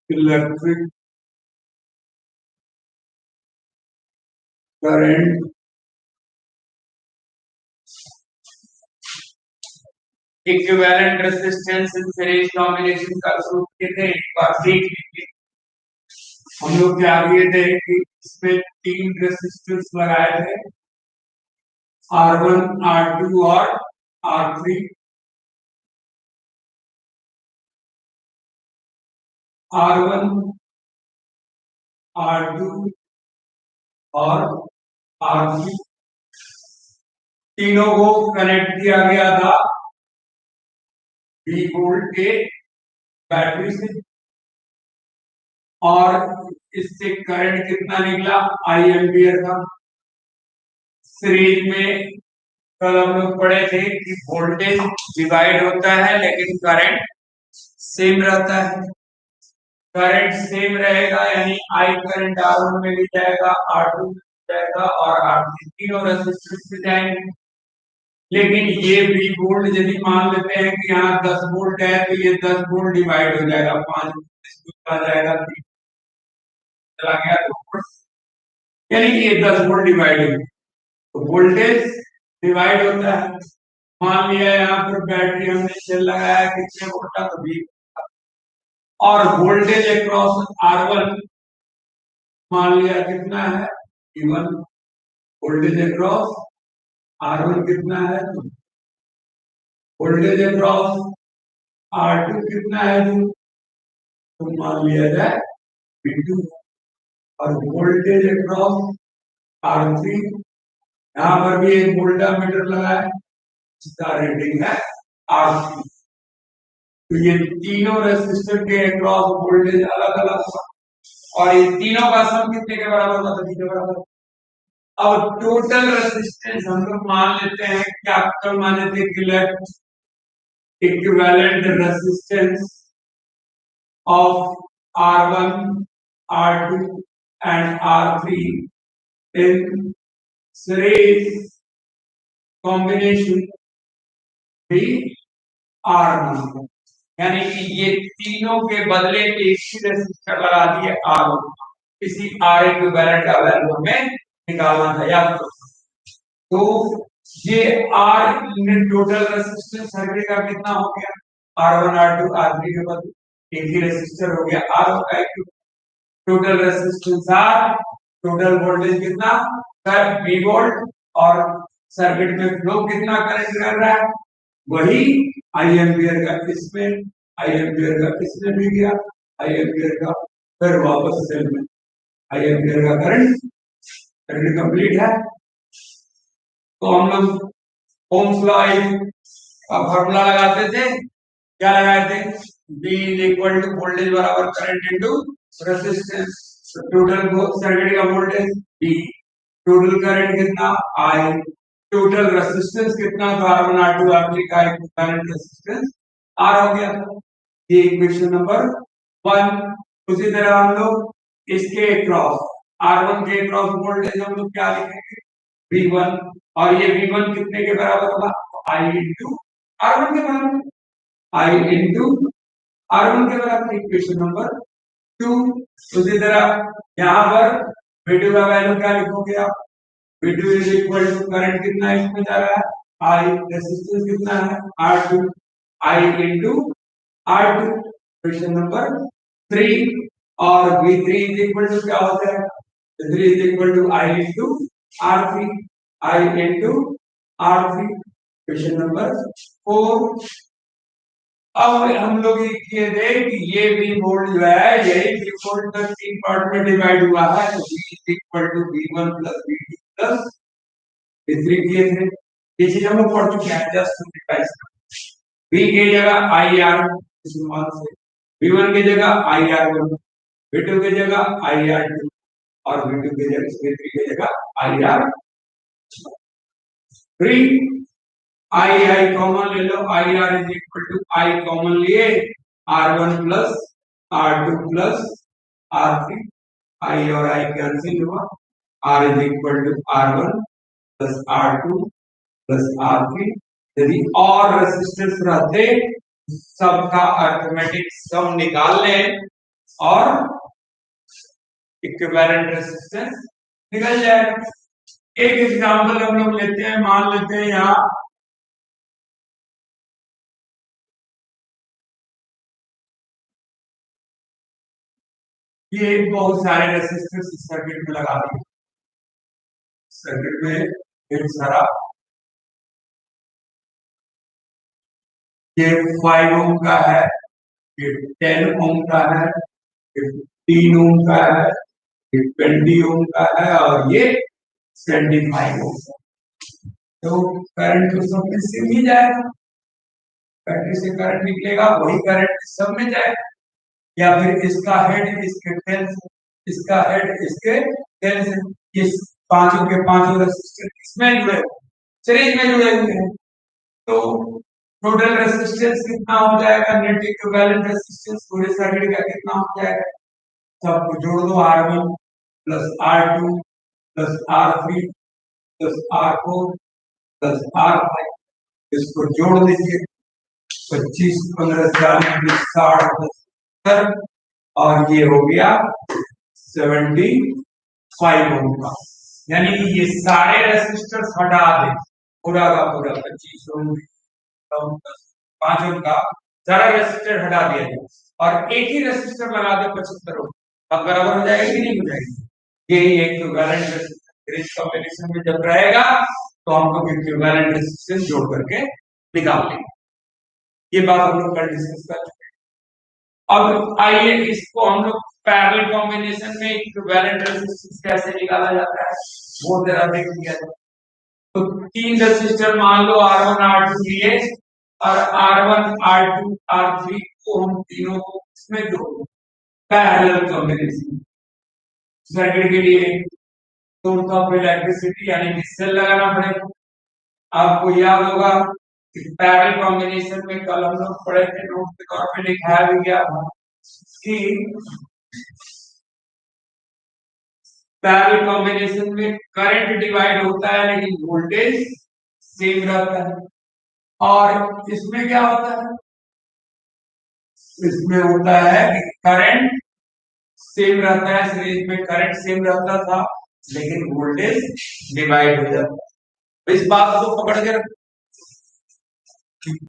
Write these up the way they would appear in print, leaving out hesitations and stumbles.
Electric current equivalent resistance in series combination का सूत्र कितने एक बार देख लीजिए। हम लोग क्या किए थे कि इसमें तीन रेजिस्टेंस लगाए थे, R1, R2 और R3। R1, R2 और R3 तीनों को कनेक्ट किया गया था 20 वोल्ट के बैटरी से, और इससे करंट कितना निकला, आई एम्पियर का। सीरीज में कल हम लोग पढ़े थे कि वोल्टेज डिवाइड होता है लेकिन करंट सेम रहता है। करंट सेम रहेगा यानी आई करंट R1 में भी जाएगा, R2 में भी जाएगा और R3 तीनों रेजिस्टेंस में जाएंगे। लेकिन ये 20 वोल्ट यदि मान लेते हैं कि यहाँ 10 वोल्ट है तो ये 10 वोल्ट डिवाइड हो जाएगा, 5 आ जाएगा, चला गया तो यानी कि ये 10 वोल्ट डिवाइड हो, तो वोल्टेज डिवाइड होता है। मान लिया यहाँ पर बैटरी हमने सेल लगाया कितने वोल्ट का, तो 20, और वोल्टेज अक्रॉस R1 मान लिया कितना है, V1। वोल्टेज अक्रॉस R1 कितना है, वोल्टेज अक्रॉस R2 कितना है, तो मान लिया जाए V2। और वोल्टेज अक्रॉस R3, यहाँ पर भी एक वोल्टामीटर लगा है जिसका रेटिंग है R3। तो ये तीनों रेजिस्टर के अक्रॉस वोल्टेज अलग अलग होगा और ये तीनों का सम कितने के बराबर होगा, 30 के बराबर। अब टोटल रेजिस्टेंस हम लोग मान लेते हैं, कैपिटल मान लेते हैं कि left equivalent resistance of R1, R2 and R3 in series combination भी R1, यानी कि ये तीनों के बदले एक ही रेजिस्टर लगा दिए R1, इसी R इक्विवेलेंट का वैल्यू हमें निकालना था याद करो। तो ये R टोटल रेजिस्टेंस सर्किट का कितना हो गया, R1, R2, R3 के बदले एक ही रेजिस्टर हो गया R1 का। Total resistance R, total voltage कितना, सर 20 वोल्ट, और सर्किट में फ्लो कितना करंट कर रहा है, वही आई एम्पियर का इसमें, आई एम्पियर का इसमें भी गया, आई एम्पियर का फिर वापस सेल में, आई एम्पियर का करंट कंप्लीट है। तो हम लोग ओम्स लॉ का फॉर्मूला लगाते थे, क्या लगाए थे, V इक्वल टू वोल्टेज बराबर current into resistance. Total circuit का वोल्टेज V, टोटल करंट कितना I, टोटल रेजिस्टेंस कितना, तो R1, R2, R3 का करंट रेजिस्टेंस R हो गया था। ये इक्वेशन नंबर 1। उसी तरह हम लोग इसके क्रॉस R1 के क्रॉस वोल्टेज हम लोग क्या लिखेंगे, V1, और ये V1 कितने के बराबर होगा, I इंटू R1 के बराबर, I इंटू R1 के बराबर, इक्वेशन नंबर 2। उसी तरह यहाँ पर V2 का वैल्यू क्या लिखोगे आप, V2 is equal to current कितना इसमें जा रहा है, I, रेजिस्टेंस कितना है R2, I into R2, equation number 3। और V3 इज इक्वल टू क्या होता है, V3 is equal to I into R3, I into R3, question number 4। अब हम लोग ये किए थे कि ये V वोल्ट जो है यही V वोल्ट का 3 पार्ट में डिवाइड हुआ है, तो V is equal to V1 plus V2 plus V3 किए थे। ये चीज हम लोग पढ़ चुके हैं, जस्ट रिवाइज। V की जगह IR इस मान से, V1 की जगह IR1, V2 की जगह IR2 और V2 की जगह V3 की जगह IR3। I कॉमन ले लो, IR is equal to I common लिए R1 plus R2 plus R3, I और I कैंसिल हुआ, R is equal to R1 plus R2 plus R3। यदि और रेजिस्टेंस रहते सबका अरिथमेटिक सम निकाल लें और इक्विवेलेंट रेजिस्टेंस निकल जाएगा। एक एग्जांपल हम लोग लेते हैं, मान लेते हैं यहाँ ये बहुत सारे रेजिस्टेंस सर्किट में लगा दिए, सर्किट में ढेर सारा, ये 5 ओम का है, ये 10 ओम का है, ये 3 ओम का है, ये 20 ओम का है और ये 75 ओम का। तो करंट तो सब में सेम ही जाएगा, बैटरी से करंट निकलेगा वही करंट सब में जाएगा, या फिर इसका हेड इसके टेल से, इसका हेड इसके टेल से, इस पांचों के पांचों रेजिस्टर किसमें जुड़े, सीरीज में जुड़े हुए हैं। तो टोटल रेजिस्टेंस कितना हो जाएगा, नेट इक्विवेलेंट रेजिस्टेंस पूरे सर्किट का कितना हो जाएगा, सबको जोड़ दो, R1 plus R2 plus R3 plus R4 plus R5, इसको जोड़ दीजिए, 25 15 40 60 70, और ये हो गया 75 ओम का। यानी ये सारे रेजिस्टर्स हटा दे, पूरा का पूरा 25 ओम 5 ओम का सारा रेजिस्टर हटा दिया जाए और एक ही रेजिस्टर लगा दे 75 ओम, अब बराबर हो जाएगा कि नहीं हो जाएगी। यही एक इक्विवेलेंट रेजिस्टेंस कॉम्बिनेशन में जब रहेगा तो हम लोग इक्विवेलेंट रेजिस्टेंस जोड़ करके निकाल लेंगे। ये बात हम लोग कल डिस्कस कर चुके हैं। अब आइए इसको हम लोग पैरेलल कॉम्बिनेशन में इक्विवेलेंट रेजिस्टेंस कैसे निकाला जाता है वो जरा देख लिया जाए। तो तीन रेजिस्टर मान लो R1 R2 लिए और R1 R2 R3 को हम तीनों को इसमें जोड़ो पैरेलल कॉम्बिनेशन सर्किट के लिए सोर्स ऑफ इलेक्ट्रिसिटी यानी सेल लगाना पड़ेगा। आपको याद होगा पैरेलल कॉम्बिनेशन में कल हम लोग पढ़े थे, नोट के तौर पे लिखा भी गया कि पैरेलल कॉम्बिनेशन में करंट डिवाइड होता है लेकिन वोल्टेज सेम रहता है। और इसमें क्या होता है, इसमें होता है कि करंट सेम रहता है, सीरीज में करंट सेम रहता था लेकिन वोल्टेज डिवाइड हो जाता है। इस बात को पकड़ के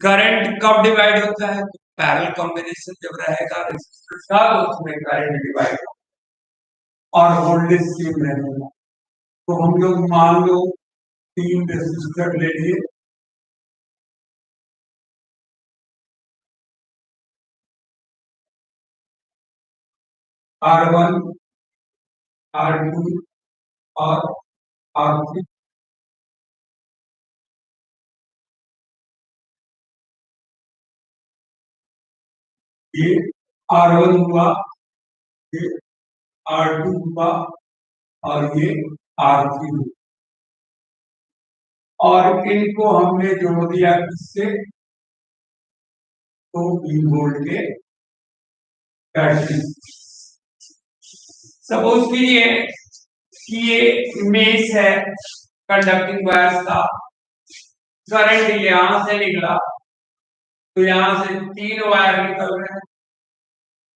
करंट कब डिवाइड होता है, तो पैरेलल कॉम्बिनेशन जब रहेगा रेजिस्टेंस का तो उसमें करंट डिवाइड और वोल्टेज सेम रहेगा। तो हम लोग मान लो तीन रेजिस्टर ले लिए, R1 R2 और R3। ये R1 हुआ, ये R2 हुआ और ये R3 हुआ, और इनको हमने जोड़ दिया किससे, तो 3 वोल्ट के बैटरी। सपोज कीजिए कि ये मेष है कंडक्टिंग वायर का, करंट यहां से निकला तो यहां से 3 वायर निकल रहे हैं,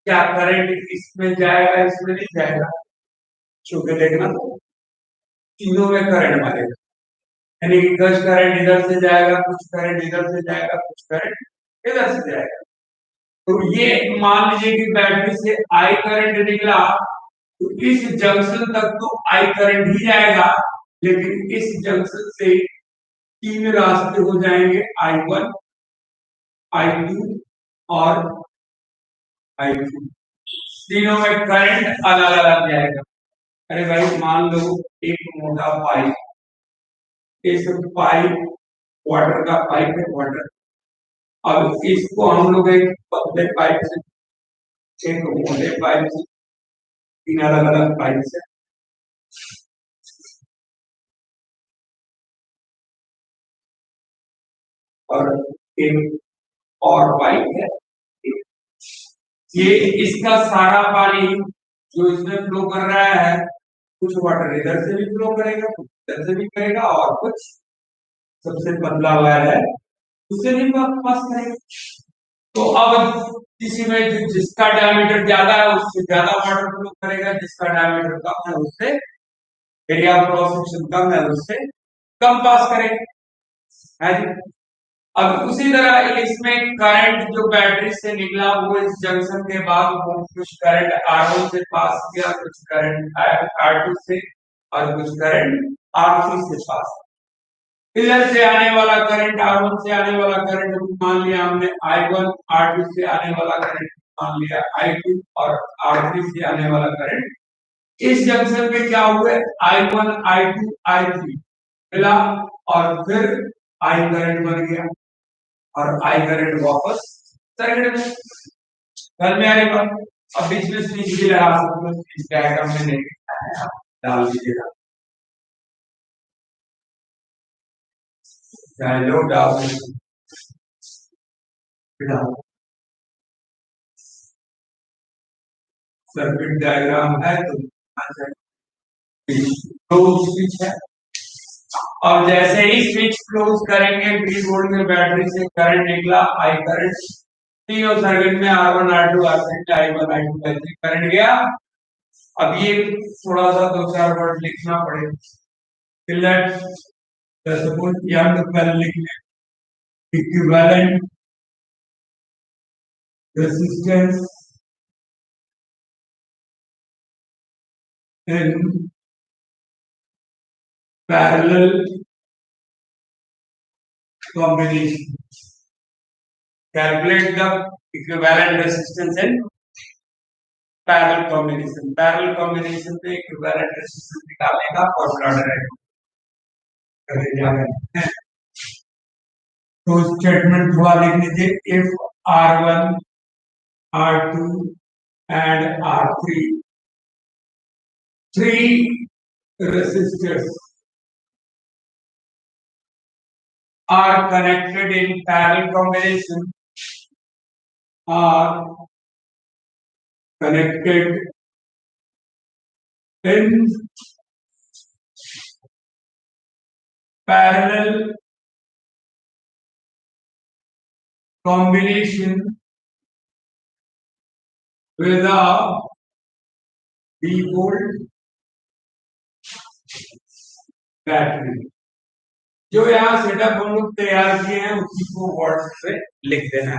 क्या करंट इसमें जाएगा इसमें नहीं जाएगा, चूंकि देखना तो तीनों में करंट मारेगा, यानी कि कुछ करंट इधर से जाएगा, कुछ करंट इधर से जाएगा, कुछ करंट इधर से जाएगा। तो ये मान लीजिए कि बैटरी से आई करंट निकला तो इस जंक्शन तक तो आई करंट ही जाएगा, लेकिन इस जंक्शन से 3 रास्ते हो जाएंगे, I1 I2 और I3, तीनों में करंट अलग अलग जाएगा। अरे भाई मान लो एक मोटा पाइप, इस पाइप वाटर का पाइप है वाटर, अब इसको हम लोग एक पतले पाइप से एक मोटे पाइप से, तीन अलग अलग पाइप से और एक और पाइप है, ये इसका सारा पानी जो इसमें फ्लो कर रहा है, कुछ वाटर इधर से भी फ्लो करेगा, कुछ इधर से भी करेगा और कुछ सबसे पतला वायर है उससे भी पास करेगा। तो अब किसी में जिसका डायमीटर ज्यादा है उससे ज्यादा वाटर फ्लो करेगा, जिसका डायमीटर कम है उससे, एरिया ऑफ क्रॉस सेक्शन कम है उससे कम पास करेगा, है जी। अब उसी तरह इसमें करंट जो बैटरी से निकला वो इस जंक्शन के बाद वो कुछ करंट R1 से पास किया, कुछ करंट R2 से और कुछ करंट R3 से पास। इधर से आने वाला करंट R1 से आने वाला करंट मान लिया हमने I1, R2 से आने वाला करंट मान लिया I2 और R3 से आने वाला करंट। इस जंक्शन में क्या हुआ, I1, I2, I3 मिला और फिर I करंट बन गया और I करंट वापस सर्किट में। घर में आने पर अब बीच में स्विच भी लगा सकते हो, इस डायग्राम में नहीं दिखाया है, आप डाल दीजिएगा, चाहे लो डाल सर्किट डायग्राम है तो क्लोज स्विच है। अब जैसे ही स्विच क्लोज करेंगे, 20 वोल्ट की बैटरी से करंट निकला, आई करंट, तीनों सर्किट में R1, R2, R3, I1, I2, I3 current गया। अब ये थोड़ा सा 2-4 वर्ड लिखना पड़ेगा। लेट्स सपोज यहाँ तो पहले लिख लें, equivalent resistance in parallel combination. Calculate the equivalent resistance in parallel combination. Parallel combination पे equivalent resistance निकालने का फॉर्मूला डायरेक्ट तो स्टेटमेंट थोड़ा लिख लीजिए, if R1, R2 and R3, three resistors are connected in parallel combination, are connected in parallel combination with a V-volt battery. जो यहाँ setup हम लोग तैयार किए हैं उसी को व्हाट्सएप पे लिख देना है।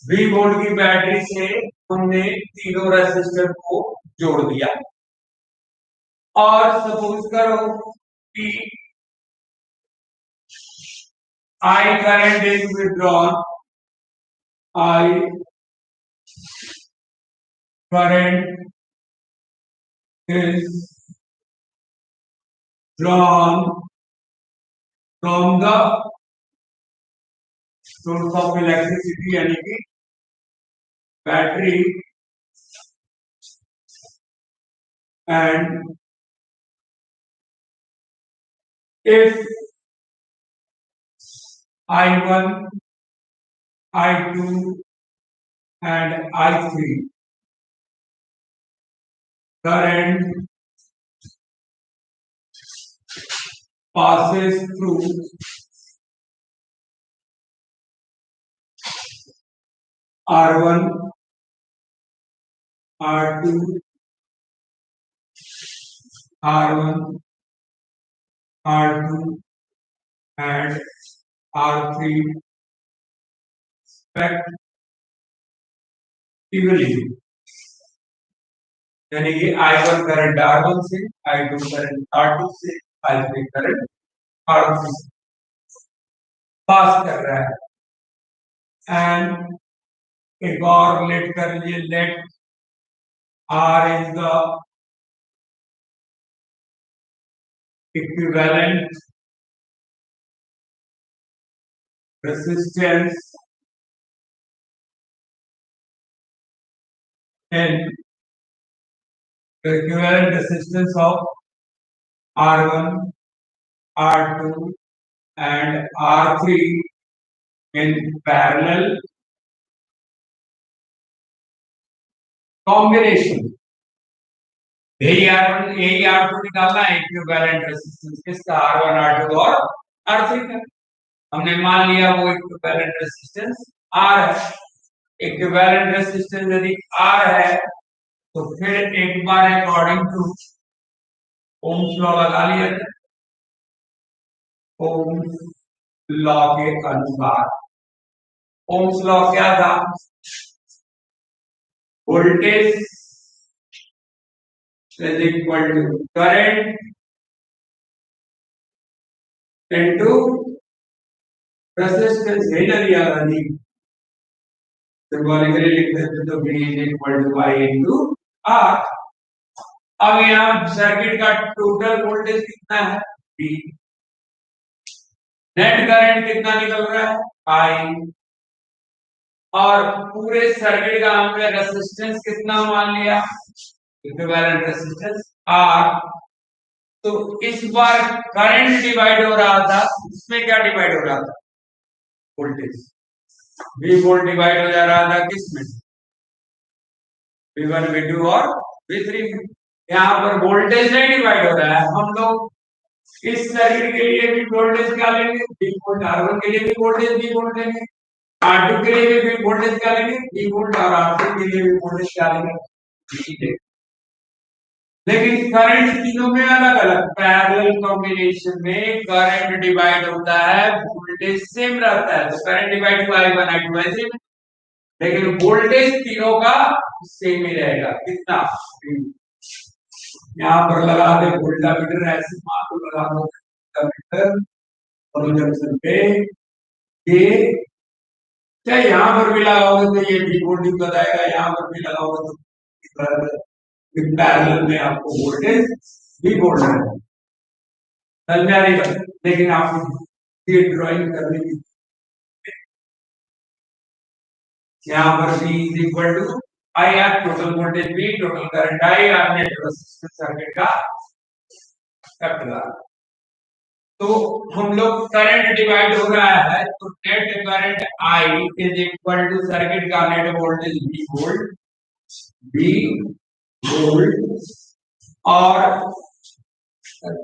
V वोल्ट की बैटरी से हमने तीनों रेसिस्टर को जोड़ दिया और सपोज करो कि I current is withdrawn, I current is drawn from the source of electricity यानी कि battery, and if I1, I2 and I3 current passes through R1, R2, R1, R2 and R3 respectively, यानी कि I1 current R1 से, I2 current R2 से, I3 current R3 से पास कर रहा है। एंड एक और लेट कर लीजिए, late R is the equivalent resistance in the equivalent resistance of R1, R2 and R3 in parallel combination। यही R1 यही R2 निकालना है, इक्विवेलेंट रेजिस्टेंस किसका, R1, R2 और R3 का। हमने मान लिया वो इक्विवेलेंट रेजिस्टेंस R है। इक्विवेलेंट रेजिस्टेंस यदि R है तो फिर एक बार अकॉर्डिंग टू ओम्स लॉ लगा लिया जाए। ओम्स लॉ के अनुसार ओम्स लॉ क्या था? Voltage is equal to current into resistance है ना दिया गांधी सिंबॉलिकली लिख देते तो V is equal to I into R। अब यहाँ सर्किट का टोटल वोल्टेज कितना है? V। नेट करंट कितना निकल रहा है? I। और पूरे सर्किट का हमने रेजिस्टेंस कितना मान लिया? Equivalent resistance R। तो इस बार करंट डिवाइड हो रहा था, इसमें क्या डिवाइड हो रहा था? वोल्टेज। V वोल्ट डिवाइड हो जा रहा था किसमें? V1 V2 और V3 में। यहाँ पर वोल्टेज नहीं डिवाइड हो रहा है। हम लोग इस सर्किट के लिए भी वोल्टेज क्या लेंगे? V volt. R1 के लिए भी वोल्टेज V वोल्ट लेंगे। R2 के लिए भी वोल्टेज क्या लेंगे? V volt. और R3 के लिए भी वोल्टेज क्या लेंगे? V लेंगे। लेकिन करंट तीनों में अलग अलग पैरेलल कॉम्बिनेशन में करंट डिवाइड होता है, वोल्टेज सेम रहता है। तो करंट डिवाइड हुआ I1 I2 I3 में, लेकिन वोल्टेज तीनों का सेम ही रहेगा। कितना? यहाँ पर लगा दे वोल्टामीटर, ऐसे मार्क लगा दो वोल्टामीटर दोनों जंक्शन पे। ये क्या यहाँ पर भी लगाओगे तो ये भी वोल्टेज बताएगा, यहाँ पर भी लगाओगे तो पैरेलल में आपको वोल्टेज भी बोल रहा है। समझ में आ रही बात? लेकिन आपको ये ड्राइंग करने की, यहाँ पर V is equal to I R total voltage V, total current I और नेट रेजिस्टेंस सर्किट का कैपिटल R। तो हम लोग करंट डिवाइड हो रहा है तो net current I is equal to circuit का net voltage V volt, V volt और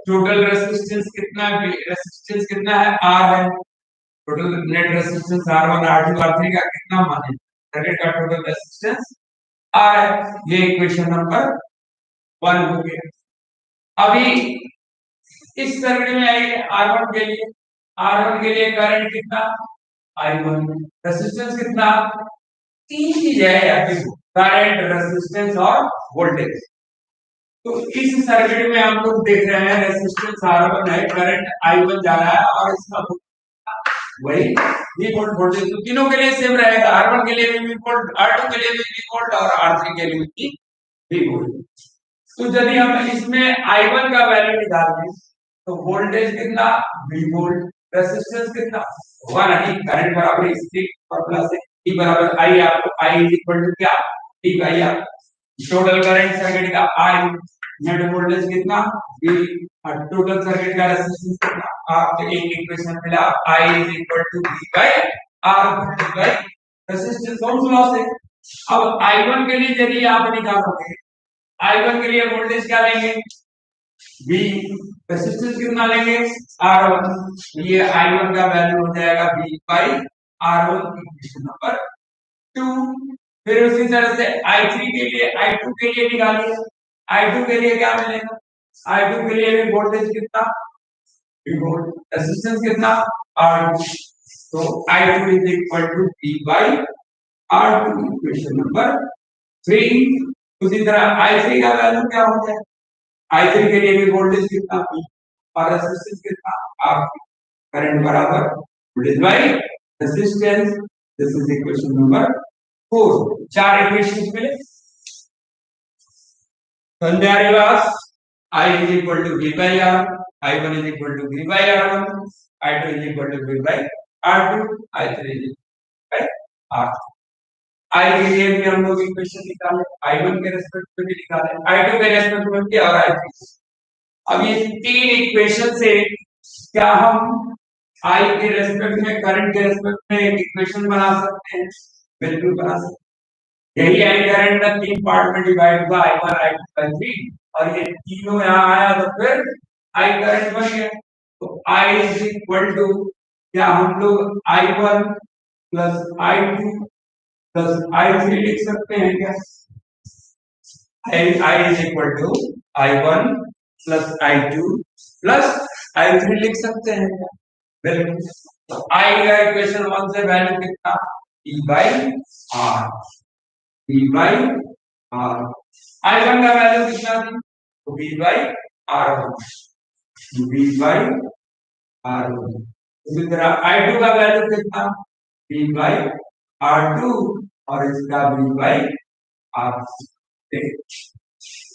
टोटल रेजिस्टेंस कितना है? रेजिस्टेंस कितना है? R है। Total net resistance R1 R2 R3 का कितना माने? सर्किट का टोटल रेजिस्टेंस R है। ये इक्वेशन नंबर 1 हो गया। अभी इस सर्किट में आइए R1 के लिए। R1 के लिए करंट कितना? I1। रेजिस्टेंस कितना? तीन चीज है यार, करंट, रेजिस्टेंस और वोल्टेज। तो इस सर्किट में हम लोग देख रहे हैं रेजिस्टेंस R1 है, करंट I1 जा रहा है और इसका वही V वोल्ट वोल्टेज। तो तीनों के लिए सेम रहेगा। R1 के लिए भी V वोल्ट, R2 के लिए भी V वोल्ट और R3 के लिए भी V वोल्ट। तो यदि हम इसमें I1 का वैल्यू निकाल दें तो वोल्टेज कितना? V volt. रेजिस्टेंस कितना? होगा नहीं, करंट बराबर इसकी फॉर्मूला से E बराबर I। आपको I इज इक्वल टू क्या? T by R। Total current circuit का I, नेट वोल्टेज कितना? V और टोटल सर्किट का रेजिस्टेंस कितना? आपको एक इक्वेशन मिला I is equal to V by R multiply by resistance Ohm's law से। अब I1 के लिए यदि आप निकालोगे, I1 के लिए वोल्टेज क्या लेंगे? V। रेजिस्टेंस कितना लेंगे? R1। ये I1 का वैल्यू हो जाएगा V by R1, equation number 2। फिर उसी तरह से I3 के लिए, I2 के लिए निकालिए। I2 के लिए क्या मिलेगा? I2 के लिए भी वोल्टेज कितना? V volt. रेजिस्टेंस कितना? R2। तो I2 is equal to V by R2, equation number 3। उसी तरह I3 का वैल्यू क्या हो जाएगा? I3 के लिए भी वोल्टेज कितना? V और रेजिस्टेंस कितना? R। करंट बराबर voltage by resistance. This is equation number 4। चार इक्वेशंस मिले। समझ बात? I is equal to V by R, I1 is equal to V by R1, I2 is equal to V by R2, I3 is equal by R। I के लिए भी हम लोग equation निकाले, I1 के रेस्पेक्ट में भी निकाले, I2 के रेस्पेक्ट में भी और I3। अब ये तीन इक्वेशन से क्या हम I के रेस्पेक्ट में, करंट के रेस्पेक्ट में एक इक्वेशन बना सकते हैं? बिल्कुल बना सकते हैं। यही I करंट का तीन पार्ट में डिवाइड हुआ, I1 I2 I3, और ये तीनों यहाँ आया तो फिर I करंट बन गया। तो I इज इक्वल टू क्या हम लोग I1 plus I2 plus I3 लिख सकते हैं क्या? I is equal to I1 plus I2 plus I3 लिख सकते हैं क्या? बिल्कुल। तो I का इक्वेशन 1 से वैल्यू कितना? E by R, E by R। I1 का वैल्यू कितना थी? तो V by R1, V by R1। इसी तरह I2 का वैल्यू कितना? V बाई R2 और इसका V बाई R3।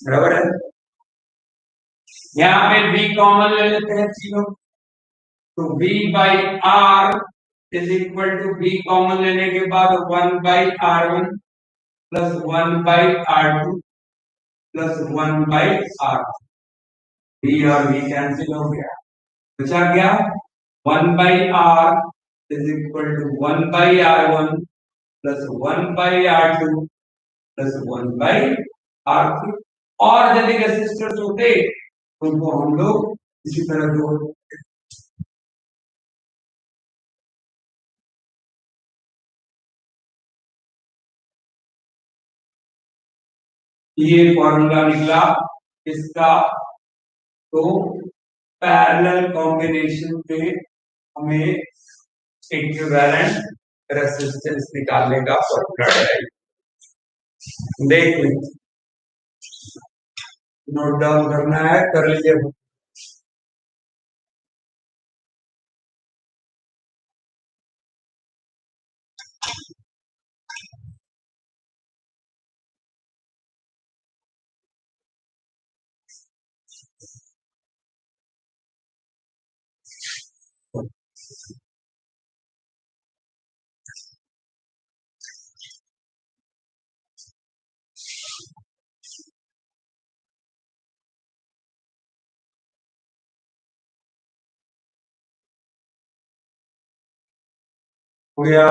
बराबर है। यहाँ पे V कॉमन ले लेते हैं तीनों, तो V by R is equal to V common लेने के बाद 1 by R1 plus 1 by R2 plus 1 by R। V और V कैंसिल हो गया, बचा क्या? 1 by R is equal to 1 by R1 plus 1 by R2 plus 1 by R3। और यदि रेसिस्टर्स होते तो उनको हम लोग इसी तरह जोड़, ये फॉर्मूला निकला इसका। तो पैरेलल कॉम्बिनेशन पे हमें इक्विवेलेंट रेजिस्टेंस निकालने का फॉर्मूला है। देख लीजिए, नोट डाउन करना है, कर लीजिए। हो गया।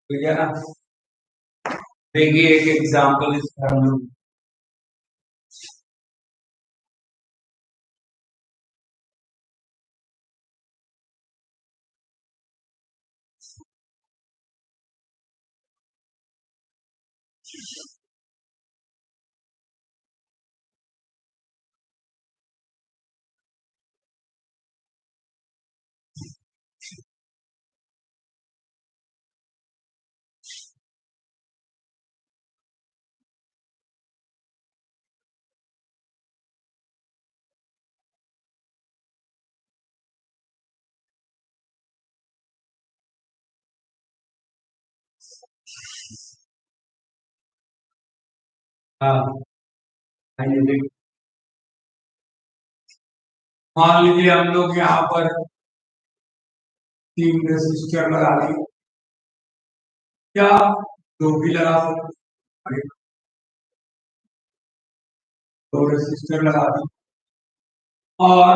हो गया ना? देखिए एक एग्जांपल इस फॉर्मूला, हाँ आइए देखिए। मान लीजिए हम लोग यहाँ पर 3 रेसिस्टर लगा दिए, क्या 2 भी लगा सकते हैं? 2 रेसिस्टर लगा दिए और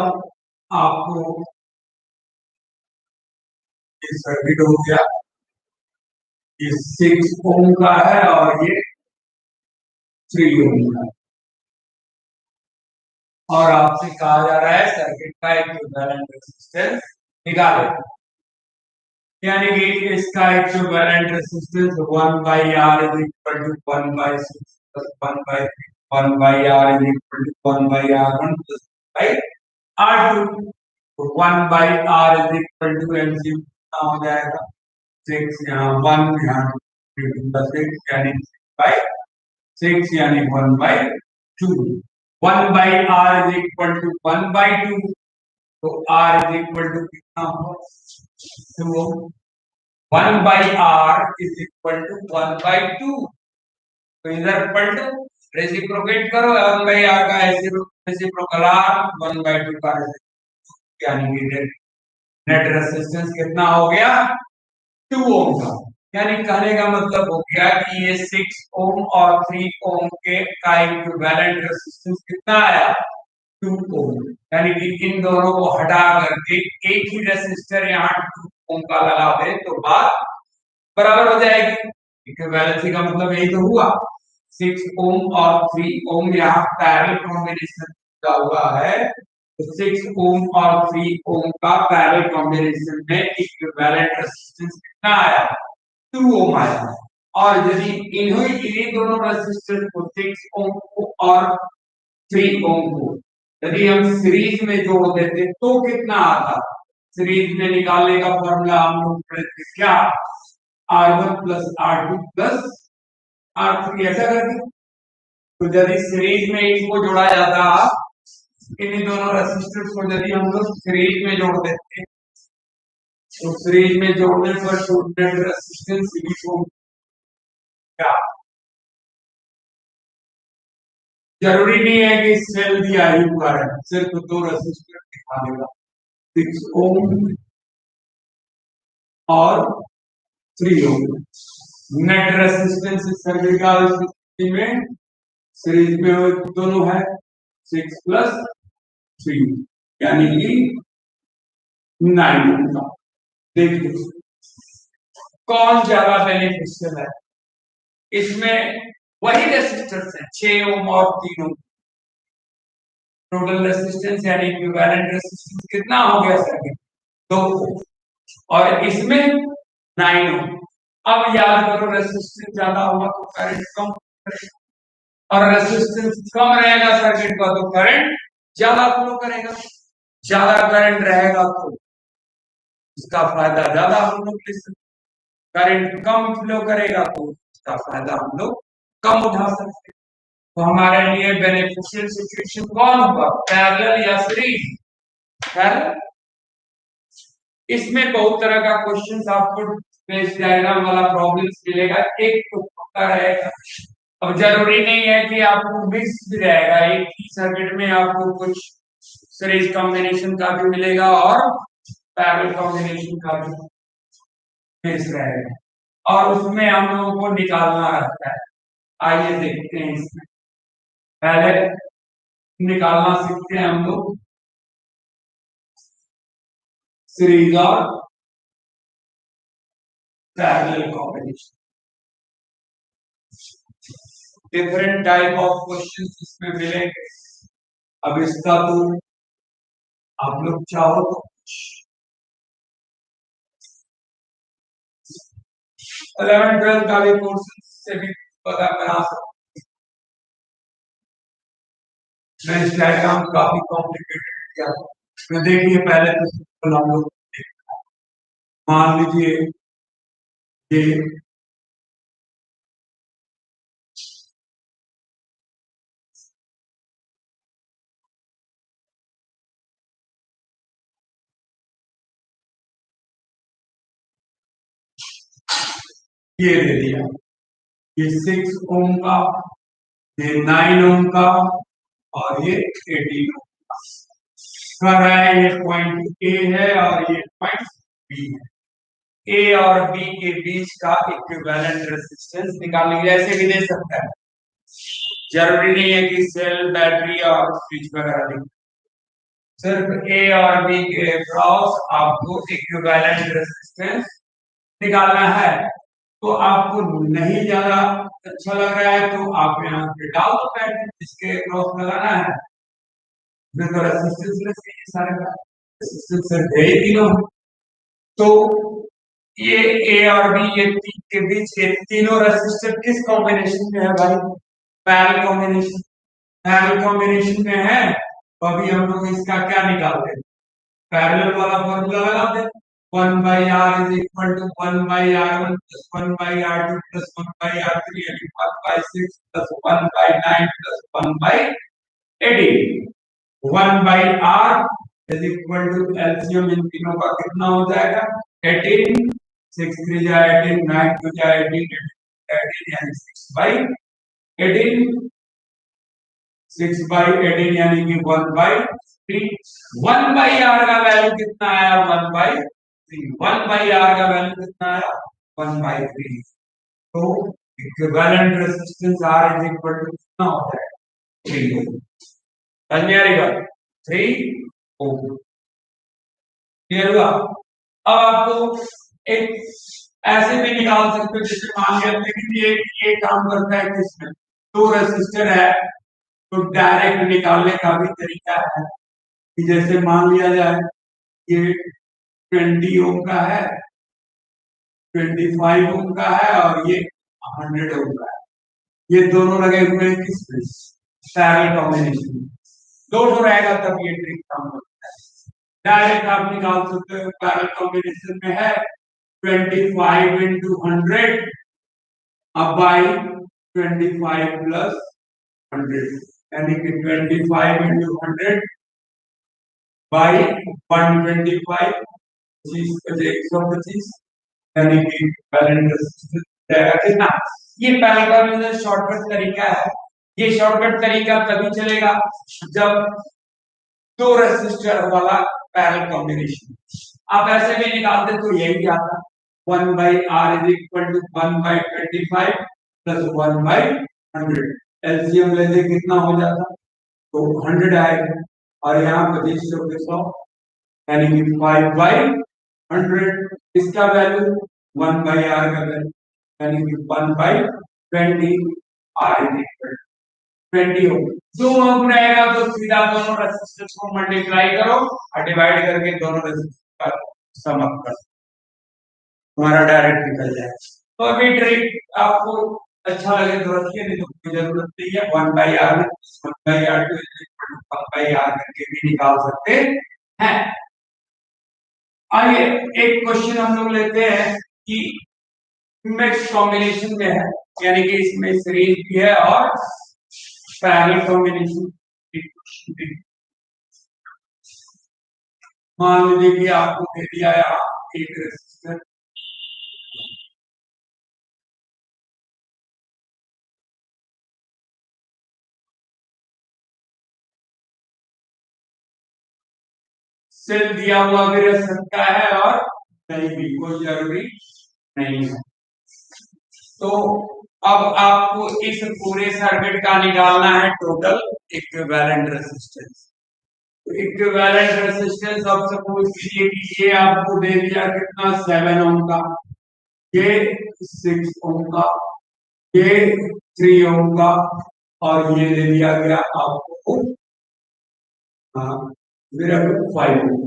आपको ये सर्किट हो गया। ये 6 ओम का है और ये 3 ओम का है। और आपसे कहा जा रहा है सर्किट का इक्विवेलेंट रेजिस्टेंस निकालें, यानी कि इसका equivalent resistance 1 by R is equal to 1 by 6 plus 1 by R is equal to 1 by R 1 plus by R 2। तो 1 by R is equal to LCM कितना हो जाएगा? 6 यहाँ 1 यहाँ 6 यानी 6 यानी 1 by 2। 1 by R is equal to 1 by 2, तो are is equal to कितना होगा? 2। 1 by R is equal to 1 by 2, तो इधर पलटो, रेसिप्रोकेट करो। 1 बाई आर का रेसिप्रोकल आर, 1 बाई 2 का यानी कि नेट रेजिस्टेंस कितना हो गया? 2 ओम का। यानी कहने का मतलब हो गया कि ये 6 ओम और 3 ओम के का इक्विवेलेंट रेजिस्टेंस कितना आया, 2 ओम। यानी कि इन दोनों को हटा करके एक ही रेजिस्टर यहाँ 2 ओम का लगा दे तो बात बराबर हो जाएगी। इक्विवेलेंसी का मतलब यही तो हुआ। 6 ओम और 3 ओम यहाँ पैरेलल कॉम्बिनेशन का हुआ है, तो 6 ओम और 3 ओम का पैरेलल कॉम्बिनेशन में इक्विवेलेंट रेजिस्टेंस कितना आया, 2 ओम आया। और यदि इन्हीं दोनों रेजिस्टेंस को 6 ओम को और 3 ओम को यदि हम सीरीज में जोड़ देते तो कितना आता, सीरीज में निकालने का फॉर्मूला हम लोग पढ़ते क्या, R1 plus R2 plus R3 ऐसा करके। तो यदि सीरीज में इनको जोड़ा जाता, इन दोनों रेजिस्टेंस को यदि हम लोग सीरीज में जोड़ देते तो सीरीज में जोड़ने पर टोटल रेजिस्टेंस सीरीज को क्या, जरूरी नहीं है कि सेल दिया ही करंट, सिर्फ दो रेजिस्टेंस दिखा देगा, 6 ओम और 3 ओम। नेट रेजिस्टेंस इस सर्किट का स्थिति में सीरीज में दोनों है 6 प्लस 3 यानी कि 9 ओम का। देखिए कौन ज्यादा बेनिफिशियल है, इसमें वही रेजिस्टेंस है 6 ओम और 3 ओम, टोटल रेजिस्टेंस यानी इक्विवेलेंट रेजिस्टेंस कितना हो गया सर्किट, 2। और इसमें 9 ओम। अब याद करो रेजिस्टेंस ज्यादा होगा तो करंट कम, और रेजिस्टेंस कम रहेगा सर्किट का तो करंट ज्यादा फ्लो करेगा। ज्यादा करंट रहेगा तो इसका फायदा ज्यादा हम लोग ले सकते, करंट कम फ्लो करेगा तो इसका फायदा हम लोग कम उठा सकते। तो हमारे लिए बेनिफिशियल सिचुएशन कौन होगा, पैरेलल या सीरीज, पैरेलल। इसमें बहुत तरह का क्वेश्चन आपको फेज डायग्राम वाला प्रॉब्लम्स मिलेगा, एक तो पक्का रहेगा। अब जरूरी नहीं है कि आपको मिक्स भी रहेगा, एक ही सर्किट में आपको कुछ सीरीज कॉम्बिनेशन का भी मिलेगा और पैरेलल कॉम्बिनेशन का भी मिक्स रहेगा, और उसमें हम लोगों को निकालना रहता है। आइए देखते हैं, इसमें पहले निकालना सीखते हैं हम लोग सीरीज और parallel combination. Different type of questions इसमें मिलेंगे। अब इसका तो आप लोग चाहो तो 11-12 का भी पोर्शन से भी पता बना सकते। मैं इस डायग्राम काफी कॉम्प्लिकेटेड किया, तो देखिए पहले तो सिंपल हम लोग मान लीजिए ये दे दिया, ये 6 ओम का, ये 9 ओम का और ये 18 ओम का। कर रहा है, ये पॉइंट ए है और ये पॉइंट बी है। ए और बी के बीच का इक्विवेलेंट रेजिस्टेंस निकालने के लिए ऐसे भी दे सकता है, जरूरी नहीं है कि सेल बैटरी और फ्रिज वगैरह, सिर्फ ए और बी के क्रॉस आपको इक्विवेलेंट रेजिस्टेंस निकालना है। तो आपको नहीं ज्यादा अच्छा लग रहा है तो आप यहाँ पे डाल दो बैटरी, जिसके क्रॉस लगाना है, तो रेजिस्टेंस लेस ये सारे का रेजिस्टेंस सिर्फ ए तीनों। तो ये ए और बी ये के बीच के तीनों रेजिस्टर किस कॉम्बिनेशन में है भाई, पैरेलल कॉम्बिनेशन। पैरेलल कॉम्बिनेशन में है तो अभी हम लोग इसका क्या निकालते हैं, पैरेलल वाला फॉर्मूला लगाते हैं, 1 by r is equal to 1 by r1 plus 1 by r2 plus 1 by r3 यानी 1 by 6 plus 1 by 9 plus 1 by 18। 1 by r is equal to LCM इन तीनों का कितना हो जाएगा, 18, 6 3 जा 18, 9 2 जा 18, 18 यानी 6 by 18, 6 by 18 यानी कि 1 by 3। 1 by r का वैल्यू कितना आया, 1 by 3। 1 by r का वैल्यू कितना आया, 1/3। तो equivalent resistance R is equal to कितना होता है? 3 ओम। समझ में आ रही बात? 3 ओम। क्लियर हुआ? अब आपको एक ऐसे भी निकाल सकते हो, जैसे मान लिया, लेकिन ये काम करता है किसमें? दो रेसिस्टर है तो डायरेक्ट निकालने का भी तरीका है कि जैसे मान लिया जाए ये 20 ओम का है, 25 ओम का है और ये 100 ओम का है। ये दोनों लगे हुए हैं किसमें? पैरेलल कॉम्बिनेशन में। दोनों रहेगा तब ये ट्रिक काम करता है। डायरेक्ट आप निकाल सकते हो, पैरेलल कॉम्बिनेशन में है 25 into 100 अब बाई 25 plus 100, यानी कि 25 into 100 बाई 125, 125, यानी कि पैरेलल रेजिस्टेंस जाएगा कितना? ये पैरेलल का शॉर्टकट तरीका है। ये शॉर्टकट तरीका तभी चलेगा जब दो रेसिस्टर वाला पैरेलल कॉम्बिनेशन। आप ऐसे भी निकालते तो यही आता, 1/R is equal to 1/25 plus 1/100। LCM लेते कितना हो जाता? तो 100 आएगा और यहाँ 25 के 100, यानी कि 5/100। इसका वैल्यू 1/R का वैल्यू, यानी कि 1/20। R इज इक्वल 20 हो। जो ओम रहेगा तो सीधा दोनों रेसिस्टेंस को मल्टीप्लाई करो और डिवाइड करके दोनों रेसिस्टेंस का सम अप कर, तुम्हारा डायरेक्ट निकल जाएगा। तो अभी ट्रिक आपको अच्छा लगे तो रखिए, नहीं तो कोई जरूरत नहीं है। 1/R में 1/R2 1/R करके भी निकाल सकते हैं। आइए एक क्वेश्चन हम लोग लेते हैं कि मिक्स कॉम्बिनेशन में है, यानी कि इसमें सीरीज भी है और पैरेलल कॉम्बिनेशन। मान लीजिए कि आपको दे दिया यहाँ एक रेसिस्टर, सेल दिया हुआ भी रह सकता है और नहीं भी, कोई जरूरी नहीं है। तो अब आपको इस पूरे सर्किट का निकालना है total equivalent resistance. Equivalent resistance अब सपोज कीजिए कि ये आपको दे दिया कितना, 7 ओम का, ये 6 ओम का, ये 3 ओम का और ये दे दिया गया आपको 5 ओम।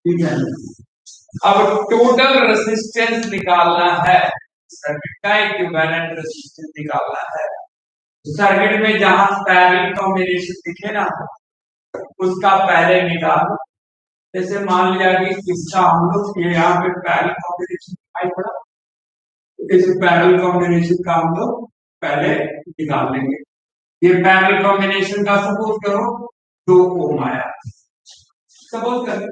ठीक है, अब टोटल रेजिस्टेंस निकालना है, सर्किट का इक्विवेलेंट रेजिस्टेंस निकालना है। सर्किट में जहां पैरेलल कॉम्बिनेशन दिखे ना उसका पहले निकाल। जैसे मान लिया कि इसका हम लोग ये यहाँ पे पैरेलल कॉम्बिनेशन दिखाई पड़ा, तो इस पैरेलल कॉम्बिनेशन का हम लोग पहले निकाल लेंगे। ये पैरेलल कॉम्बिनेशन का सपोज करो 2 ओम आया, सपोज करो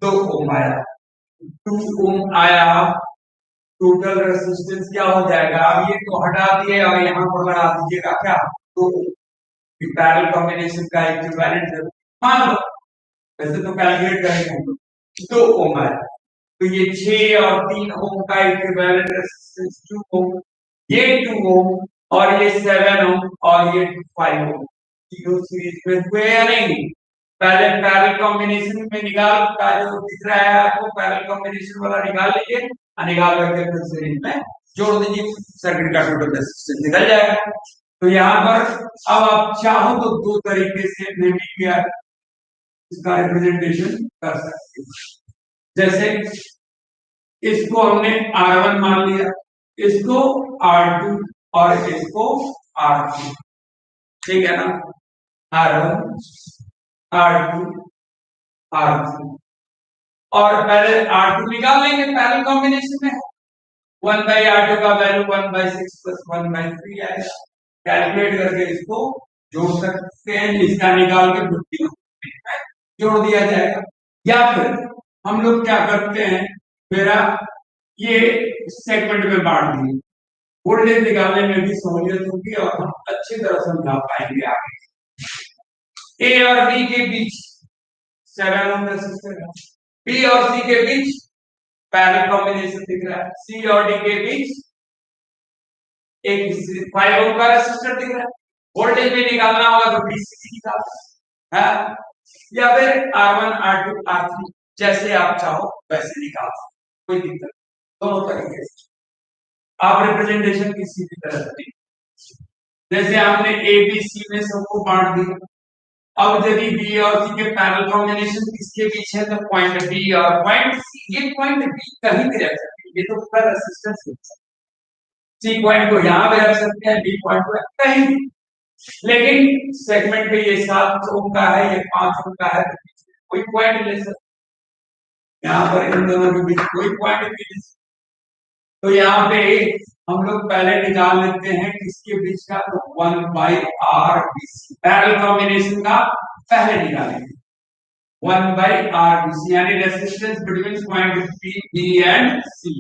2 ओम आया, 2 ओम आया, टोटल रेजिस्टेंस क्या हो जाएगा? अब ये तो हटा दिए और यहाँ पर लगा दीजिएगा क्या, तो पैरेलल कॉम्बिनेशन का इक्विवेलेंट है। मान लो, वैसे तो कैलकुलेट करेंगे हम लोग, 2 ओम है तो ये 6 और 3 ओम का इक्विवेलेंट रेजिस्टेंस 2 ओम, ये 2 ओम और ये 7 ओम और ये 5 ओम, तीनों सीरीज में हुए या नहीं? पहले पैरेलल कॉम्बिनेशन में निकाल का जो दिख रहा है आपको, पैरेलल कॉम्बिनेशन वाला निकाल लीजिए, निकाल करके फिर सीरीज में जोड़ दीजिए, सर्किट का टोटल रेजिस्टेंस निकल जाएगा। तो यहाँ पर अब आप चाहो तो दो तरीके से इसका रिप्रेजेंटेशन कर सकते हैं। जैसे इसको हमने R1 मान लिया, इसको R2 और इसको R3, ठीक है ना? R1 R2 R3 और पहले R2 निकाल लेंगे पैरेलल कॉम्बिनेशन में। 1/R2 का वैल्यू 1/6 प्लस 1/3 आएगा। कैलकुलेट करके इसको जोड़ सकते हैं, इसका निकाल के 50 जोड़ दिया जाएगा। या फिर हम लोग क्या करते हैं, मेरा ये सेगमेंट में बांट दिए, वोल्टेज निकालने में भी सहूलियत होगी और हम अच्छी तरह समझा पाएंगे आगे। ए और बी के बीच 7 ओम रेजिस्टेंस है, बी और सी के बीच पैरेलल कॉम्बिनेशन दिख रहा है, सी और डी के बीच एक 5 ओम का रेसिस्टर दिख रहा है, वोल्टेज भी निकालना होगा तो डीसी निकाल है, या फिर R1 R2 R3 जैसे आप चाहो वैसे निकाल सकते, कोई दिक्कत दोनों तरीके से आप रिप्रेजेंटेशन किसी भी तरह से, जैसे आपने ए बी सी में सबको बांट दिया, अब यदि बी और सी के पैरेलल कॉम्बिनेशन किसके बीच है तो पॉइंट बी और पॉइंट सी, ये पॉइंट बी कहीं भी रख सकते हैं, ये तो पूरा रेजिस्टेंस है, सी पॉइंट को यहां पे रख सकते हैं, बी पॉइंट को कहीं भी, लेकिन सेगमेंट पे ये 7 ओम का है, ये 5 ओम का है, कोई पॉइंट ले सकते, यहाँ पर इन दोनों के बीच कोई पॉइंट भी नहीं, तो यहाँ पे हम लोग पहले निकाल लेते हैं किसके बीच का, तो 1/r bc पैरेलल कॉम्बिनेशन का पहले निकालेंगे, 1/r bc यानी resistance between point B and C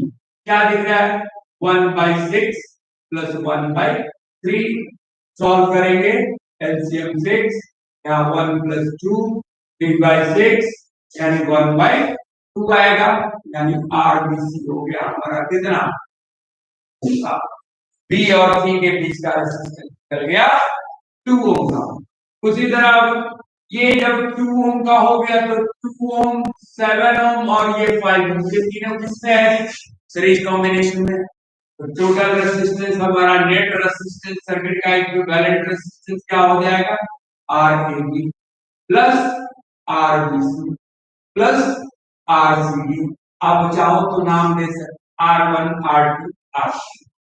क्या दिख रहा है, 1/6 प्लस 1/3, सॉल्व करेंगे एलसीएम 6, यहाँ 1 प्लस 2 3/6 यानी 1/2 आएगा, यानी आरबीसी हो गया हमारा कितना, बी और सी के बीच का रेजिस्टेंस निकल गया 2 ओम का। उसी तरह ये जब 2 ओम का हो गया तो 2 ओम 7 ओम और ये 5 ओम, ये तीनों किसमें है, सीरीज कॉम्बिनेशन में, तो टोटल रेजिस्टेंस हमारा नेट रेजिस्टेंस सर्किट का इक्विवेलेंट रेजिस्टेंस क्या हो जाएगा, RAB plus RBC plus RCB, आप चाहो तो नाम दे सकते R1 R2 R3,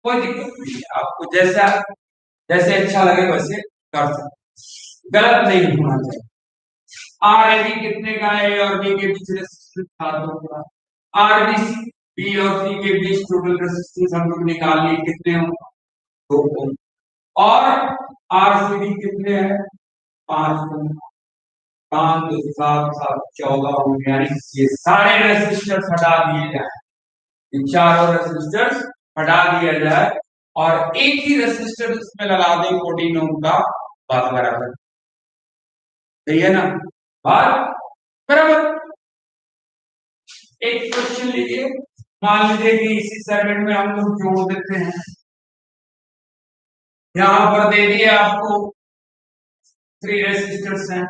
कोई दिक्कत नहीं है, आपको जैसा जैसे अच्छा लगे वैसे कर सकते, गलत नहीं होना चाहिए। आरएबी कितने का है और बी के बीच रेजिस्टेंस 7 ओम का, आरबीसी बी और सी के बीच टोटल रेजिस्टेंस हम लोग निकाल लिए कितने ओम, 2 ओम, और आरसीबी कितने हैं, 5 ओम, 5 2 7 7 14 ओम, यानी ये सारे रेजिस्टर्स हटा दिए जाए, इन चारों रेजिस्टर्स हटा दिया जाए और एक ही रेजिस्टर इसमें लगा दें 14 ओम का, बात बराबर, सही है ना, बात बराबर। एक क्वेश्चन लीजिए, मान लीजिए कि इसी सर्किट में हम लोग जोड़ देते हैं, यहां पर दे दिए आपको 3 रेजिस्टर्स हैं,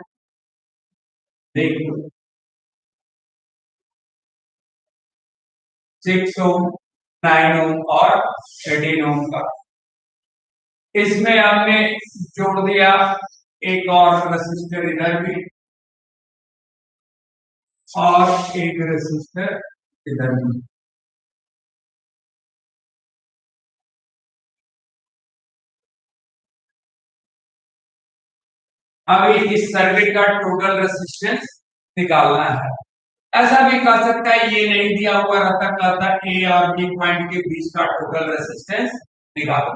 देखो 6 ओम 9 ओम और 18 ओम का, इसमें हमने जोड़ दिया एक और रेसिस्टर इधर भी और एक रेसिस्टर इधर भी, अभी इस सर्किट का टोटल रेसिस्टेंस निकालना है। ऐसा भी कर सकता है, ये नहीं दिया हुआ रहता, कहता ए और बी पॉइंट के बीच का टोटल रेसिस्टेंस निकालो,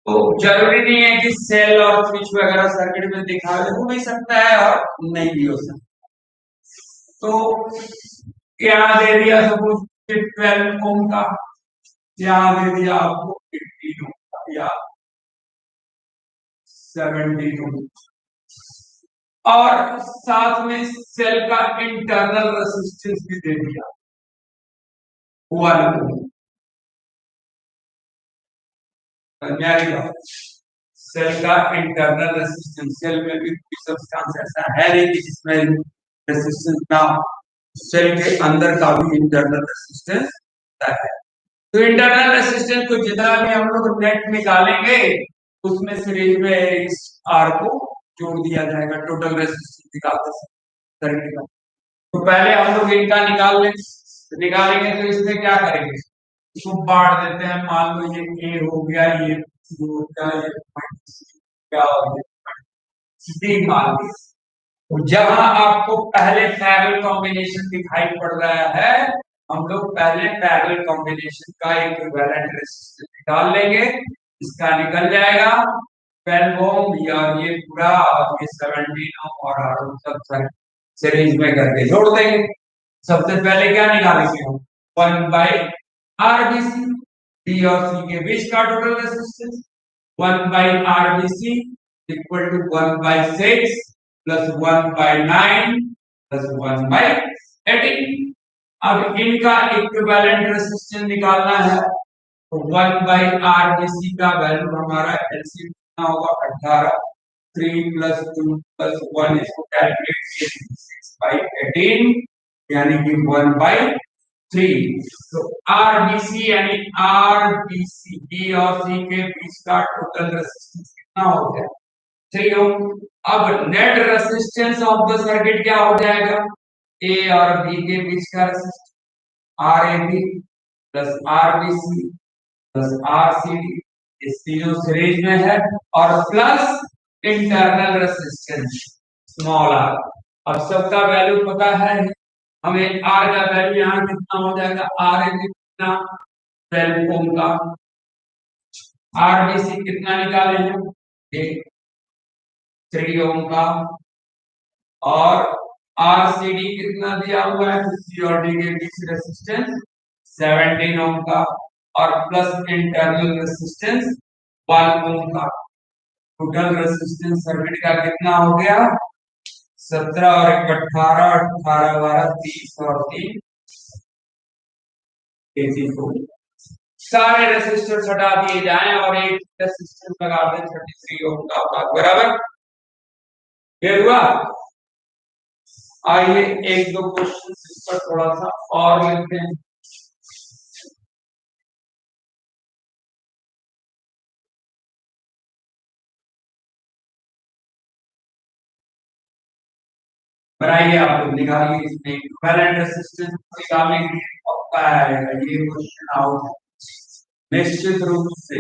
तो जरूरी नहीं है कि सेल और स्विच वगैरह सर्किट में दिखा हो भी सकता है और नहीं भी हो सकता, तो यहाँ दे दिया सपोज 12 ओम का, यहाँ दे दिया आपको 18 ओम का या 17 ओम, और साथ में सेल का इंटरनल रेजिस्टेंस भी दे दिया 1 ओम, सेल का इंटरनल रेजिस्टेंस, सेल में भी कोई सब्सटेंस ऐसा है नहीं कि जिसमें रेजिस्टेंस ना, सेल के अंदर का भी इंटरनल रेजिस्टेंस है, तो इंटरनल रेजिस्टेंस को जितना भी हम लोग नेट निकालेंगे उसमें सीरीज में इस आर को जोड़ दिया जाएगा, टोटल रेजिस्टेंस निकालते सर्किट का, तो पहले हम लोग इनका निकालेंगे तो इसमें क्या करेंगे, इसको बांट देते हैं, मान लो ये ए हो गया, ये हो गया, ये क्या हो गया डी मान लो, तो जहां आपको पहले पैरेलल कॉम्बिनेशन दिखाई पड़ रहा है, हम लोग पहले पैरेलल कॉम्बिनेशन का इक्विवेलेंट रेजिस्टेंस निकाल लेंगे, इसका निकल जाएगा 12 ओम, और ये पूरा और ये 17 ओम और आर सब सीरीज में करके जोड़ देंगे। सबसे पहले क्या निकालेंगे हम, 1/RBC, बी और सी के बीच का total resistance, 1/RBC equal to 1/6 plus 1/9 plus 1/18, अब इनका इक्विवेलेंट रेजिस्टेंस निकालना है तो 1/RBC का वैल्यू हमारा एलसीएम कितना होगा 18, 3 + 2 + 1 इसको कैलकुलेट किए 6/18 यानी कि 1/3। तो आरबीसी यानी आरबीसी बी और सी के बीच का टोटल रेजिस्टेंस कितना हो गया 3 ओम। अब net resistance of the circuit क्या हो जाएगा ए और बी के बीच का resistance R A B plus R B C plus R C D, ये तीनों सीरीज में है और plus internal resistance small R. अब सबका वैल्यू पता है हमें, आर का वैल्यू यहाँ कितना हो जाएगा आर ए बी कितना 12 ओम का, आर बी सी कितना निकाले हैं 3 ओम का, और आरसीडी कितना दिया हुआ है सी और डी के बीच रेजिस्टेंस 17 ओम का और प्लस इंटरनल रेजिस्टेंस 1 ओम का। टोटल रेजिस्टेंस सर्किट का कितना हो गया 17 और 18, 18 12 30 और 3 34। सारे रेजिस्टेंस हटा दिए जाएं और एक रेजिस्टेंस लगा दें 33 ओम का, बराबर क्लियर हुआ। आइए एक दो क्वेश्चन इस पर थोड़ा सा और लेते हैं। बनाइए आप लोग निकालिए इसमें इक्विवेलेंट रेजिस्टेंस निकालने के लिए पक्का आएगा ये क्वेश्चन आउट निश्चित रूप से,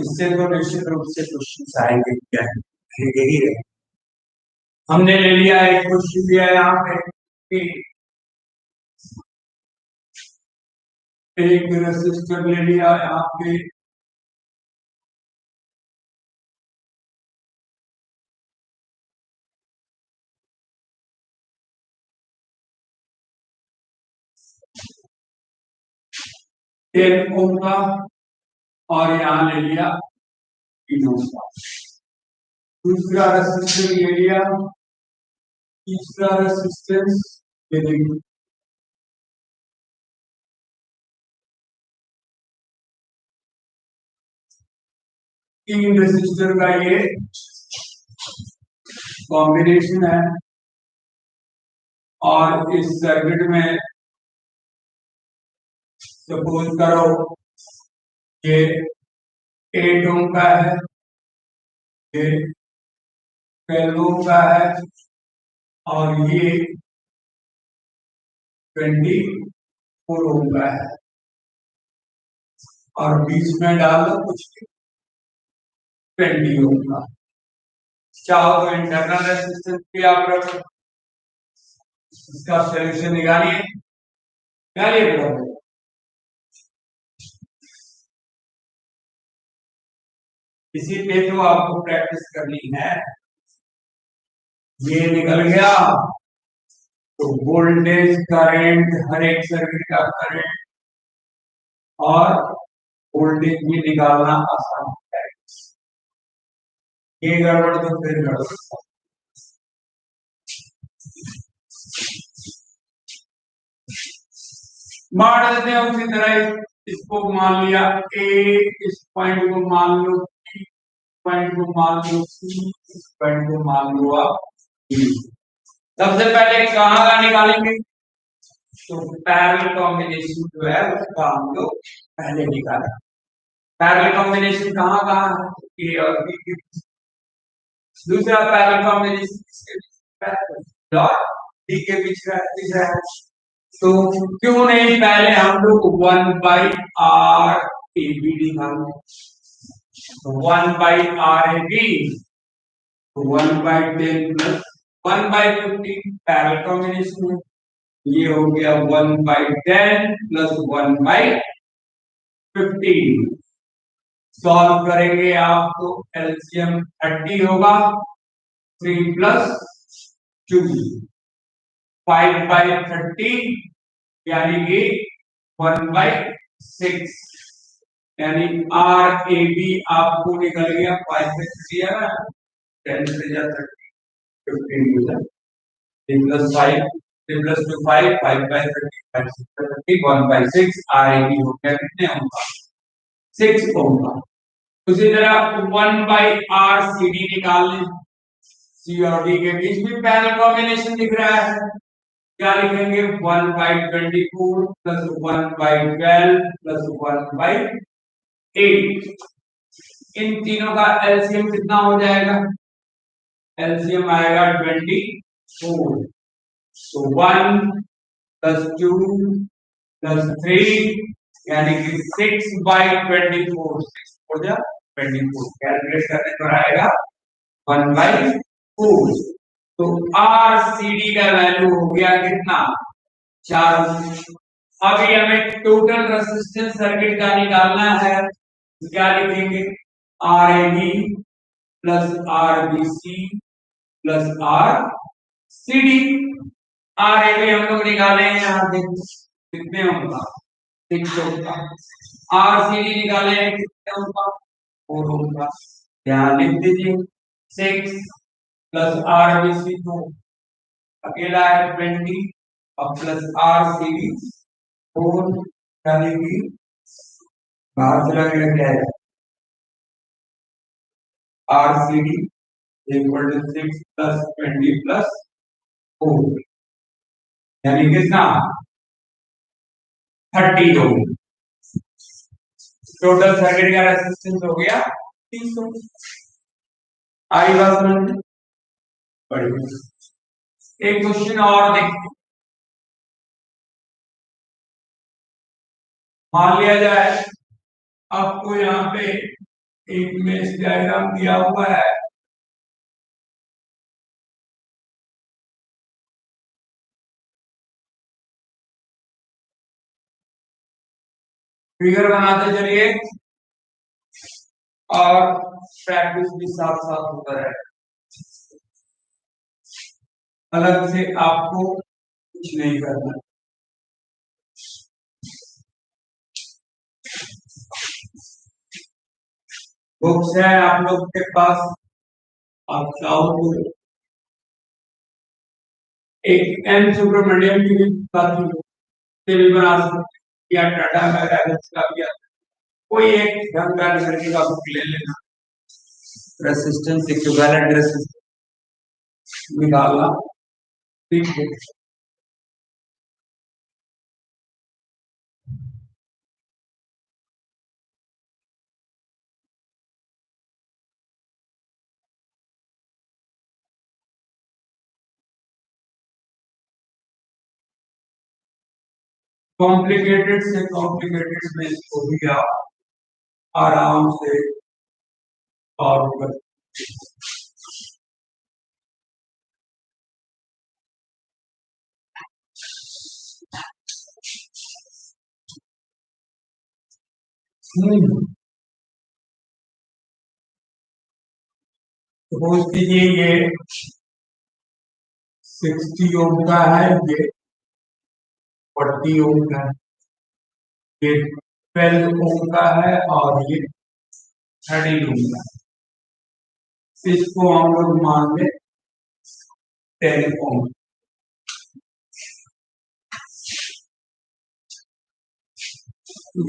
इससे तो निश्चित रूप से क्वेश्चन आएंगे क्या है यही है। हमने ले लिया एक क्वेश्चन दिया है यहाँ पे एक रेसिस्टर ले लिया यहाँ पे एक ओम का और यहाँ ले लिया 3 ओम का, दूसरा रेसिस्टर ले लिया, तीसरा रेसिस्टेंस ले लिया, तीन रेसिस्टर का ये कॉम्बिनेशन है और इस सर्किट में सपोज करो ये 8 ओम का है, ये 12 ओम का है और ये 24 ओम का है और बीच में डाल दो कुछ 20 ओम का। चाहो तो इंटरनल रेजिस्टेंस भी आप रखो, इसका सॉल्यूशन निकालिए निकालिए इसी पे तो आपको प्रैक्टिस करनी है। ये निकल गया तो वोल्टेज करंट हर एक सर्किट का करंट और वोल्टेज भी निकालना आसान है। ये गड़बड़ तो फिर गड़बड़ मान लेते हैं उसी तरह इसको मान लिया ए, इस पॉइंट को मान लो बी, पॉइंट को मान लो सी, इस पॉइंट को मान लो आप डी। सबसे पहले कहां का निकालेंगे तो पैरेलल कॉम्बिनेशन जो है उसका हम लोग पहले निकालें। पैरेलल कॉम्बिनेशन कहां कहां है ए और बी के बीच, दूसरा पैरेलल कॉम्बिनेशन किसके बीच डॉट डी के बीच है। तो क्यों नहीं पहले हम लोग 1/RAB निकालें, 1/RAB 1/10 प्लस 1/15 पैरेलल कॉम्बिनेशन है, ये हो गया 1/10 प्लस 1/15। सॉल्व करेंगे आप तो एलसीएम 30 होगा, 3 + 2 5/30 यानी कि 1/6 यानी RAB आपको निकल गया 5 से 3 है ना 10 से 30 15 हो जाए 3 + 5 प्लस 2 5 5 बाई 30 5 30 1 बाई 6 आएगी हो गया कितने ओम का 6 ओम का। उसी तरह 1 बाई आर सी डी निकाल लें। सी और डी के बीच में पैरेलल कॉम्बिनेशन दिख रहा है, क्या लिखेंगे 1 by 24 plus 1 by 12 plus 1 by 8। इन तीनों का एलसीएम कितना हो जाएगा, एलसीएम आएगा 24। तो 1 प्लस 2 प्लस 3 यानी कि 6 बाई 24 6 हो जाए 24 कैलकुलेट करने पर आएगा 1 बाई 4। तो आर सी डी का वैल्यू हो गया कितना 4। अभी हमें टोटल रेजिस्टेंस सर्किट का निकालना है, तो क्या लिखेंगे R A B plus R B C plus R C D. R A B हम लोग निकालेंगे यहाँ देखो कितने होगा 6 होगा, आर सी डी निकालेंगे कितने होगा 4 होगा। यहाँ लिख दीजिए 6 प्लस आर बी सी 2 अकेला है 20 और प्लस आर सी डी 4 यानी कि बाहर से लगेगा क्या है R C D equal to 6 plus 20 plus 4 यानी कितना 30 ओम। टोटल सर्किट का रेजिस्टेंस हो गया 30 ओम। आई बात समझ में? बढ़िया। एक क्वेश्चन और देखते, मान लिया जाए आपको यहाँ पे एक मेष डायग्राम दिया हुआ है, फिगर बनाते चलिए और प्रैक्टिस भी साथ साथ होता है, अलग से आपको कुछ नहीं करना। बुक्स है आप लोग के पास, आप चाहो तो एक एम सुब्रमण्यम की भी बना सकते या टाटा मैराज का भी कोई एक ढंग का सर्किट का बुक ले लेना, रेसिस्टेंस इक्विवेलेंट रेसिस्टेंस निकालना, ठीक है। कॉम्प्लिकेटेड से कॉम्प्लिकेटेड में इसको भी आप आराम से सॉल्व कर सपोज कीजिए ये 60 ओम का है, ये 40 ओम का है, ये 12 ओम का है और ये 30 ओम का है। इसको हम लोग मान ले 10 ओम।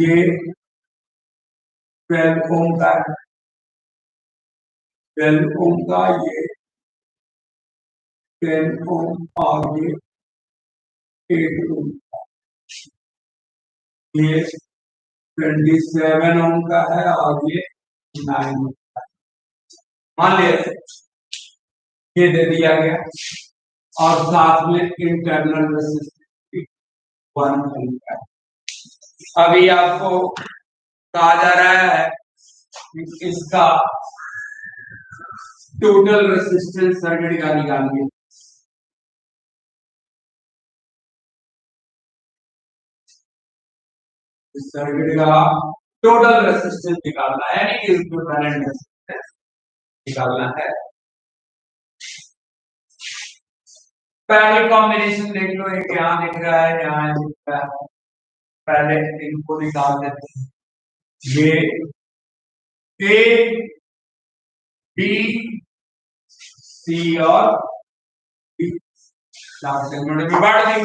ये 12 ओम का है, 12 ओम का, ये 10 ओम और ये 8 ओम, ये 27 ओम का है और ये 9 ओम का है। मान लिया ये दे दिया गया और साथ में इंटरनल रेजिस्टेंस 1 ओम का है। अभी आपको कहा जा रहा है कि इसका टोटल रेजिस्टेंस सर्किट का निकालिए। इस सर्किट का टोटल रेजिस्टेंस निकालना है, यानी कि इक्विवेलेंट रेजिस्टेंस निकालना है। पहले कॉम्बिनेशन देख लो, एक यहाँ दिख रहा है, यहाँ दिख रहा है, पहले इनको निकाल देते हैं। ये ए बी सी और डी चार सेगमेंट में बांट दी।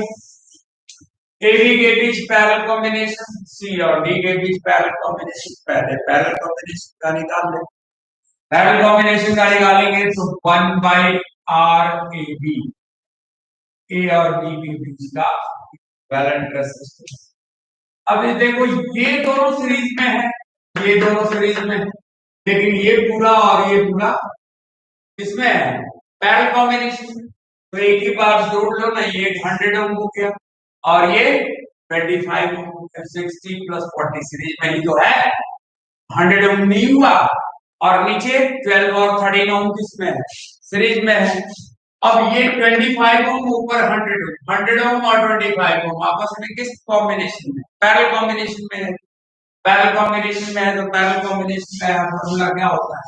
ए बी के बीच पैरेलल कॉम्बिनेशन, सी और डी के बीच पैरेलल कॉम्बिनेशन, पहले पैरेलल कॉम्बिनेशन का निकाल ले। पैरेलल कॉम्बिनेशन का निकालेंगे तो 1 बाई आर ए बी, ए और बी के बीच का इक्विवेलेंट रेजिस्टेंस। अब ये देखो ये दोनों सीरीज में है, ये दोनों सीरीज में है, लेकिन ये पूरा और ये पूरा किसमें है, पैरेलल कॉम्बिनेशन। तो एक ही बार जोड़ लो ना, ये 100 ओम हो गया और ये 25 ओम हो गया। 60 प्लस 40 सीरीज में ही तो है, 100 ओम नहीं हुआ। और नीचे 12 और 13 ओम किसमें है, सीरीज में है। अब ये 25 ओम ऊपर 100 ओम और 25 ओम आपस में किस कॉम्बिनेशन में, पैरेलल कॉम्बिनेशन में है। पैरेलल कॉम्बिनेशन में है तो पैरेलल कॉम्बिनेशन का फॉर्मूला क्या होता है,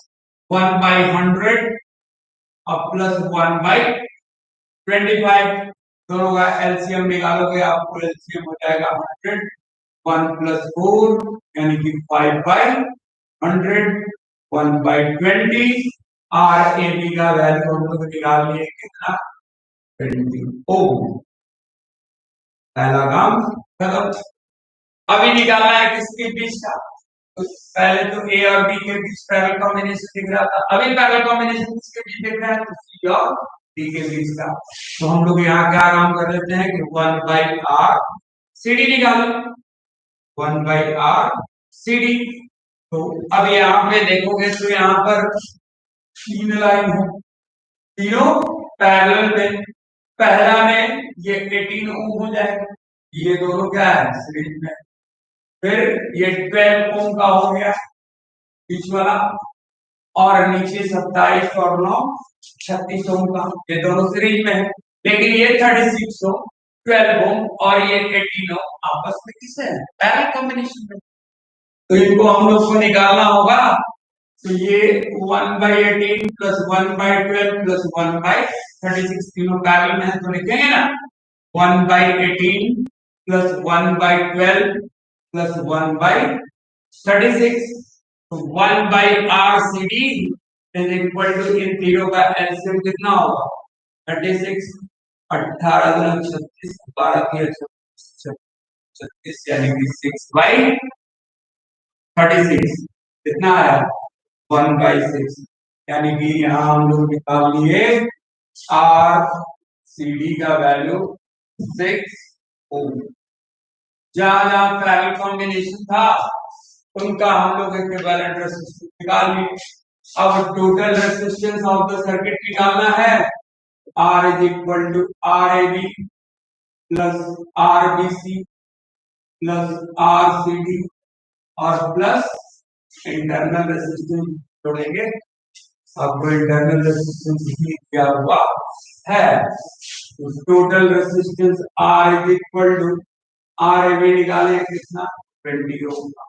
1 बाई 100 और प्लस 1 बाई 25, दोनों का एलसीएम निकालोगे आपको एलसीएम हो जाएगा 100, 1 प्लस 4 यानी कि 5 बाई 100, 1 बाई 20। आर ए बी का वैल्यू हम लोग निकाल लिए कितना, 20 ओम। पहला काम खत्म। अभी निकालना है किसके बीच का, तो पहले तो ए और बी के बीच पैरेलल कॉम्बिनेशन दिख रहा था, अभी पैरेलल कॉम्बिनेशन किसके बीच दिख रहा है, तो सी और डी के बीच का। तो हम लोग यहाँ क्या काम कर लेते हैं कि 1 बाई आर सी डी निकालो, 1 बाई आर सी डी। तो अब यहाँ पे देखोगे तो यहाँ पर 3 लाइन है, तीनों पैरेलल में। पहला में ये 18 ओम हो जाएगा, ये दोनों क्या है सीरीज में। फिर ये 12 ओम का हो गया बीच वाला, और नीचे 27 और 9 36 ओम का, ये दोनों सीरीज में है। लेकिन ये 36 ओम, 12 ओम और ये 18 ओम आपस में किससे है, पैरेलल कॉम्बिनेशन में। तो इनको हम लोग को निकालना होगा। तो ये 1 by 18 plus 1 by 12 plus 1 by 36 तीनों पैरेलल में है, तो लिखेंगे ना 1 by 18 plus 1 by 12 plus 1 by 36। तो 1 by R C D is equal to, इन तीनों का एलसीएम कितना होगा 36, 18 36, 12 36 यानी कि 6 बाई 36 कितना आया 1 बाई 6, यानी कि यहाँ हम लोग निकाल लिए आर सी डी का वैल्यू 6 ओम। जहां जहां पैरेलल कॉम्बिनेशन था उनका हम लोग इक्विवेलेंट रेजिस्टेंस निकाल लिए। अब total resistance of the circuit निकालना है, R is equal to R A B plus R B C plus R C D और प्लस इंटरनल रेजिस्टेंस जोड़ेंगे। आपको इंटरनल रेजिस्टेंस भी क्या हुआ है, तो total resistance R is equal to, R A B निकाले कितना 20 ओम का,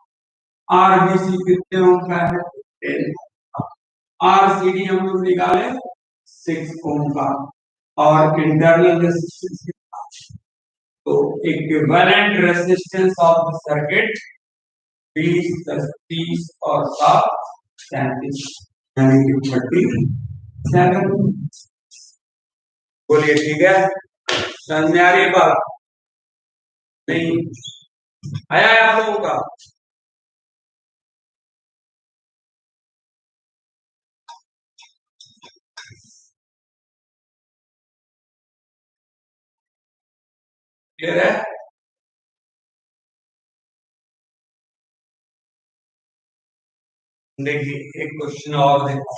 आर बी सी कितने ओम का है 10 ओम का, आर सी डी हम लोग निकाले 6 ओम का, और इंटरनल रेजिस्टेंस कितना, तो equivalent resistance of the circuit 20 + 30 और 7 37 यानी कि 37। बोलिए ठीक है, समझ में आ रही है बात, नहीं आया है आप लोगों का। क्लियर है, देखिए एक क्वेश्चन और देखो।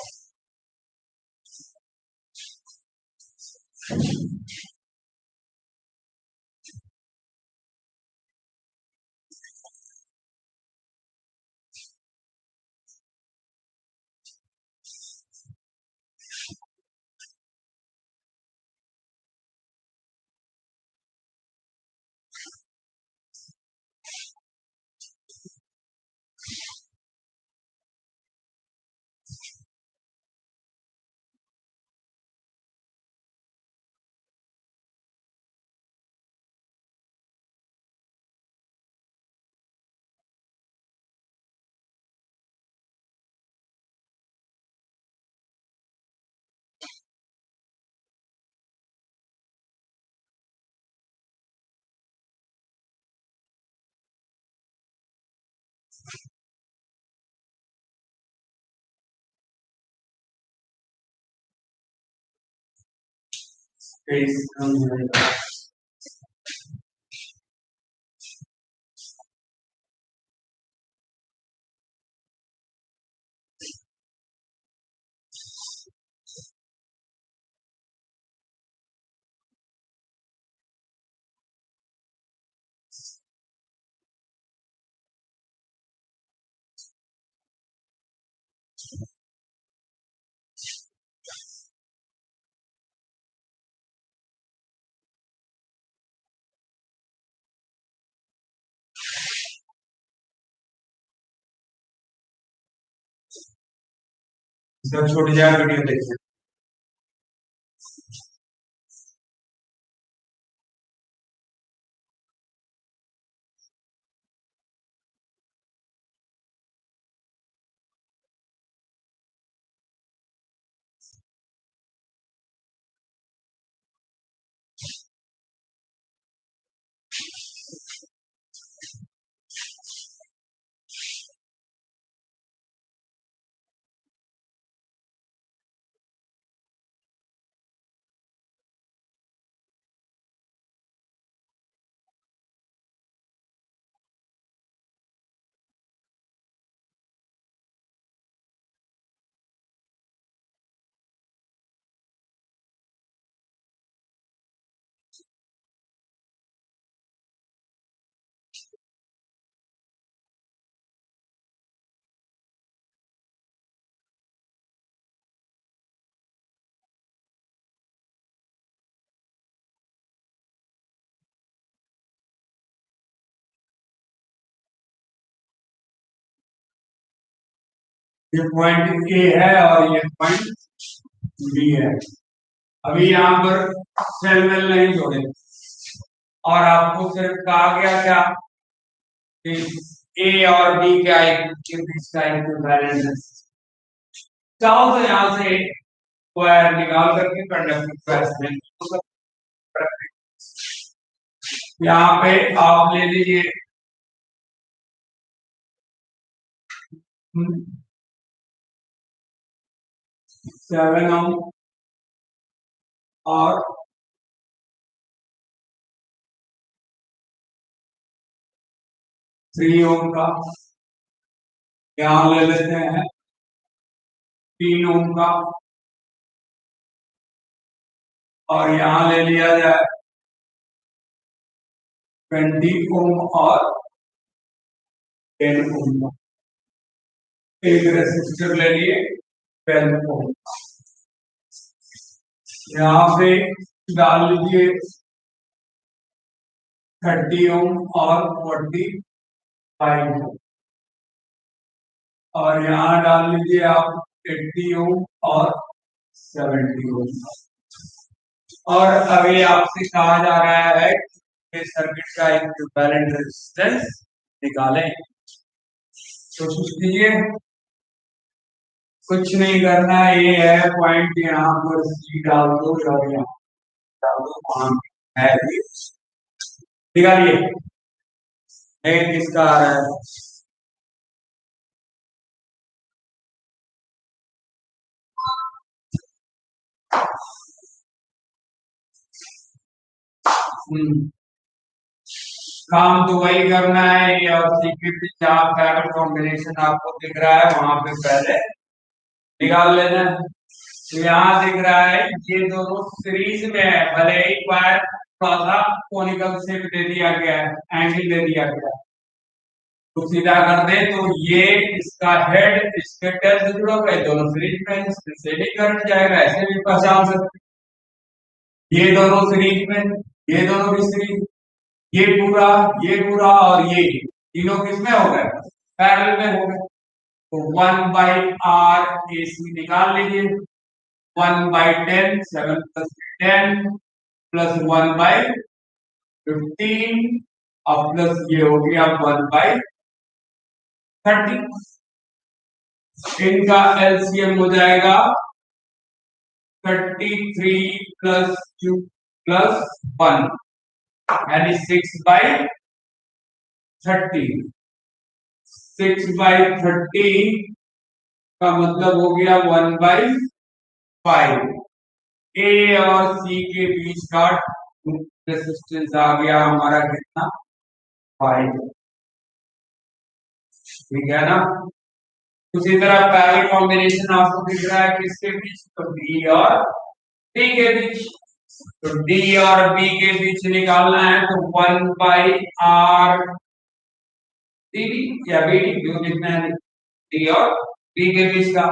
फेस कम होगा। जब छूट जाए वीडियो देखिए। ये पॉइंट ए है और ये पॉइंट बी है। अभी यहाँ पर सेल वेल नहीं जोड़े और आपको सिर्फ कहा गया क्या कि ए और बी क्या एक के बीच का इक्विवेलेंट है। चाहो तो यहाँ से स्क्वायर निकाल करके कंडक्टिव तो यहाँ पे आप ले लीजिए 7 ओम और 3 ओम का, यहाँ ले लेते हैं 3 ओम का और यहाँ ले लिया जाए 20 ओम और 10 ओम का। एक रेसिस्टर ले लिए 12 ओम। यहाँ पे डाल लीजिए 30 ओम और 45 ओम और यहाँ डाल लीजिए आप 80 ओम और 70 ओम। और अभी आपसे कहा जा रहा है कि सर्किट का इक्विवेलेंट रेजिस्टेंस निकालें। कोशिश कीजिए, कुछ नहीं करना है, ये है पॉइंट, यहाँ पर सी डाल दो और यहाँ डाल दो, वहां है निकालिए। किसका आ रहा है? काम तो वही करना है, ये और सीक्रेट जहाँ पैकेट कॉम्बिनेशन आपको दिख रहा है वहां पे पहले निकाल लेना। तो यहाँ दिख रहा है ये दोनों सीरीज में है, भले ही वायर थोड़ा सा कोनिकल शेप दे दिया गया है, एंगल दे दिया गया है, तो सीधा कर दे तो ये इसका हेड इसके टेल से जुड़ा हुआ है, दोनों सीरीज में, इससे भी करंट जाएगा, ऐसे भी पहचान सकते। ये दोनों सीरीज में, ये दोनों भी सीरीज, ये पूरा और ये तीनों किसमें हो गए? पैरेलल में हो गए। तो 1/r AC निकाल लीजिए। 1/10, 7 + 10 + 1/15 और प्लस ये हो गया 1/30। इनका एलसीएम हो जाएगा 33 + 2 + 1 यानी 6/30। 6/30 का मतलब हो गया 1/5। ए और सी के बीच का रेसिस्टेंस आ गया हमारा कितना 5। ठीक है ना। उसी तरह पहले कॉम्बिनेशन आपको दिख रहा है किसके बीच, तो बी और बी के बीच। तो डी और बी के बीच निकालना है तो 1/r डी या बी डी जो लिखना है, डी और बी के बीच का।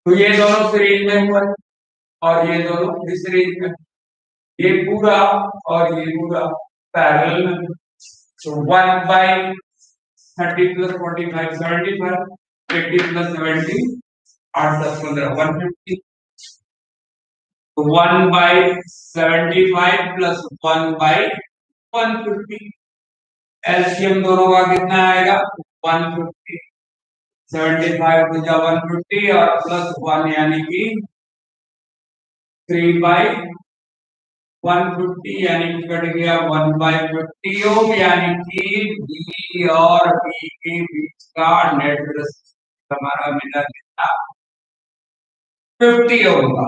तो ये दोनों सीरीज में हुआ और ये दोनों भी सीरीज में, ये पूरा और ये पूरा पैरेलल में। तो 1/30 प्लस 45 75, 80 प्लस 70 8 10 15 150। तो 1/75 प्लस 1/150, एलसीएम दोनों का कितना आएगा 150। 75 तो जा 150 और प्लस 1 यानी कि 3/150 यानी कि कट गया 1/50 ओम, यानी कि बी और बी के बीच का नेट रेजिस्टेंस हमारा मिला कितना 50 ओम का।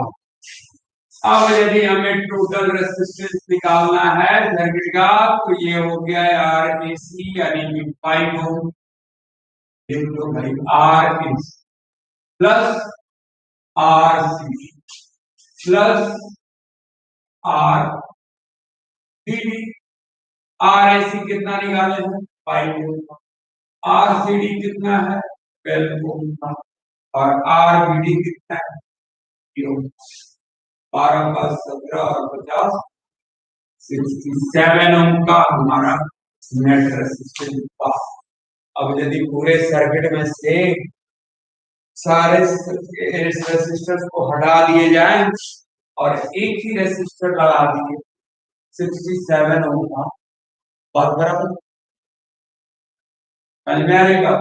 अब यदि हमें टोटल रेजिस्टेंस निकालना है सर्किट का तो ये हो गया आर ए सी यानी कि 5 ओम इंटू भाई R A plus R C plus R D. R A C कितना निकाले हैं 5 ओम, आर सी डी कितना है 12 ओम का, और आर बी डी कितना है 12 का 17 और 50 67 ओम का हमारा नेट रेजिस्टेंस था। अब यदि पूरे सर्किट में से सारे रेजिस्टर्स को हटा दिए जाए और एक ही रेजिस्टर लगा दिए 67 ओम का, बात बराबर समझ में आएगा।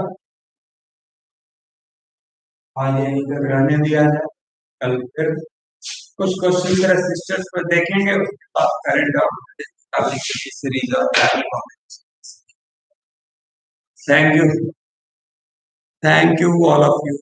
आज यहीं तक रहने दिया जाए, कल फिर कुछ क्वेश्चन रेजिस्टर्स पर देखेंगे, उसके बाद करंट और सीरीज और thank you all of you.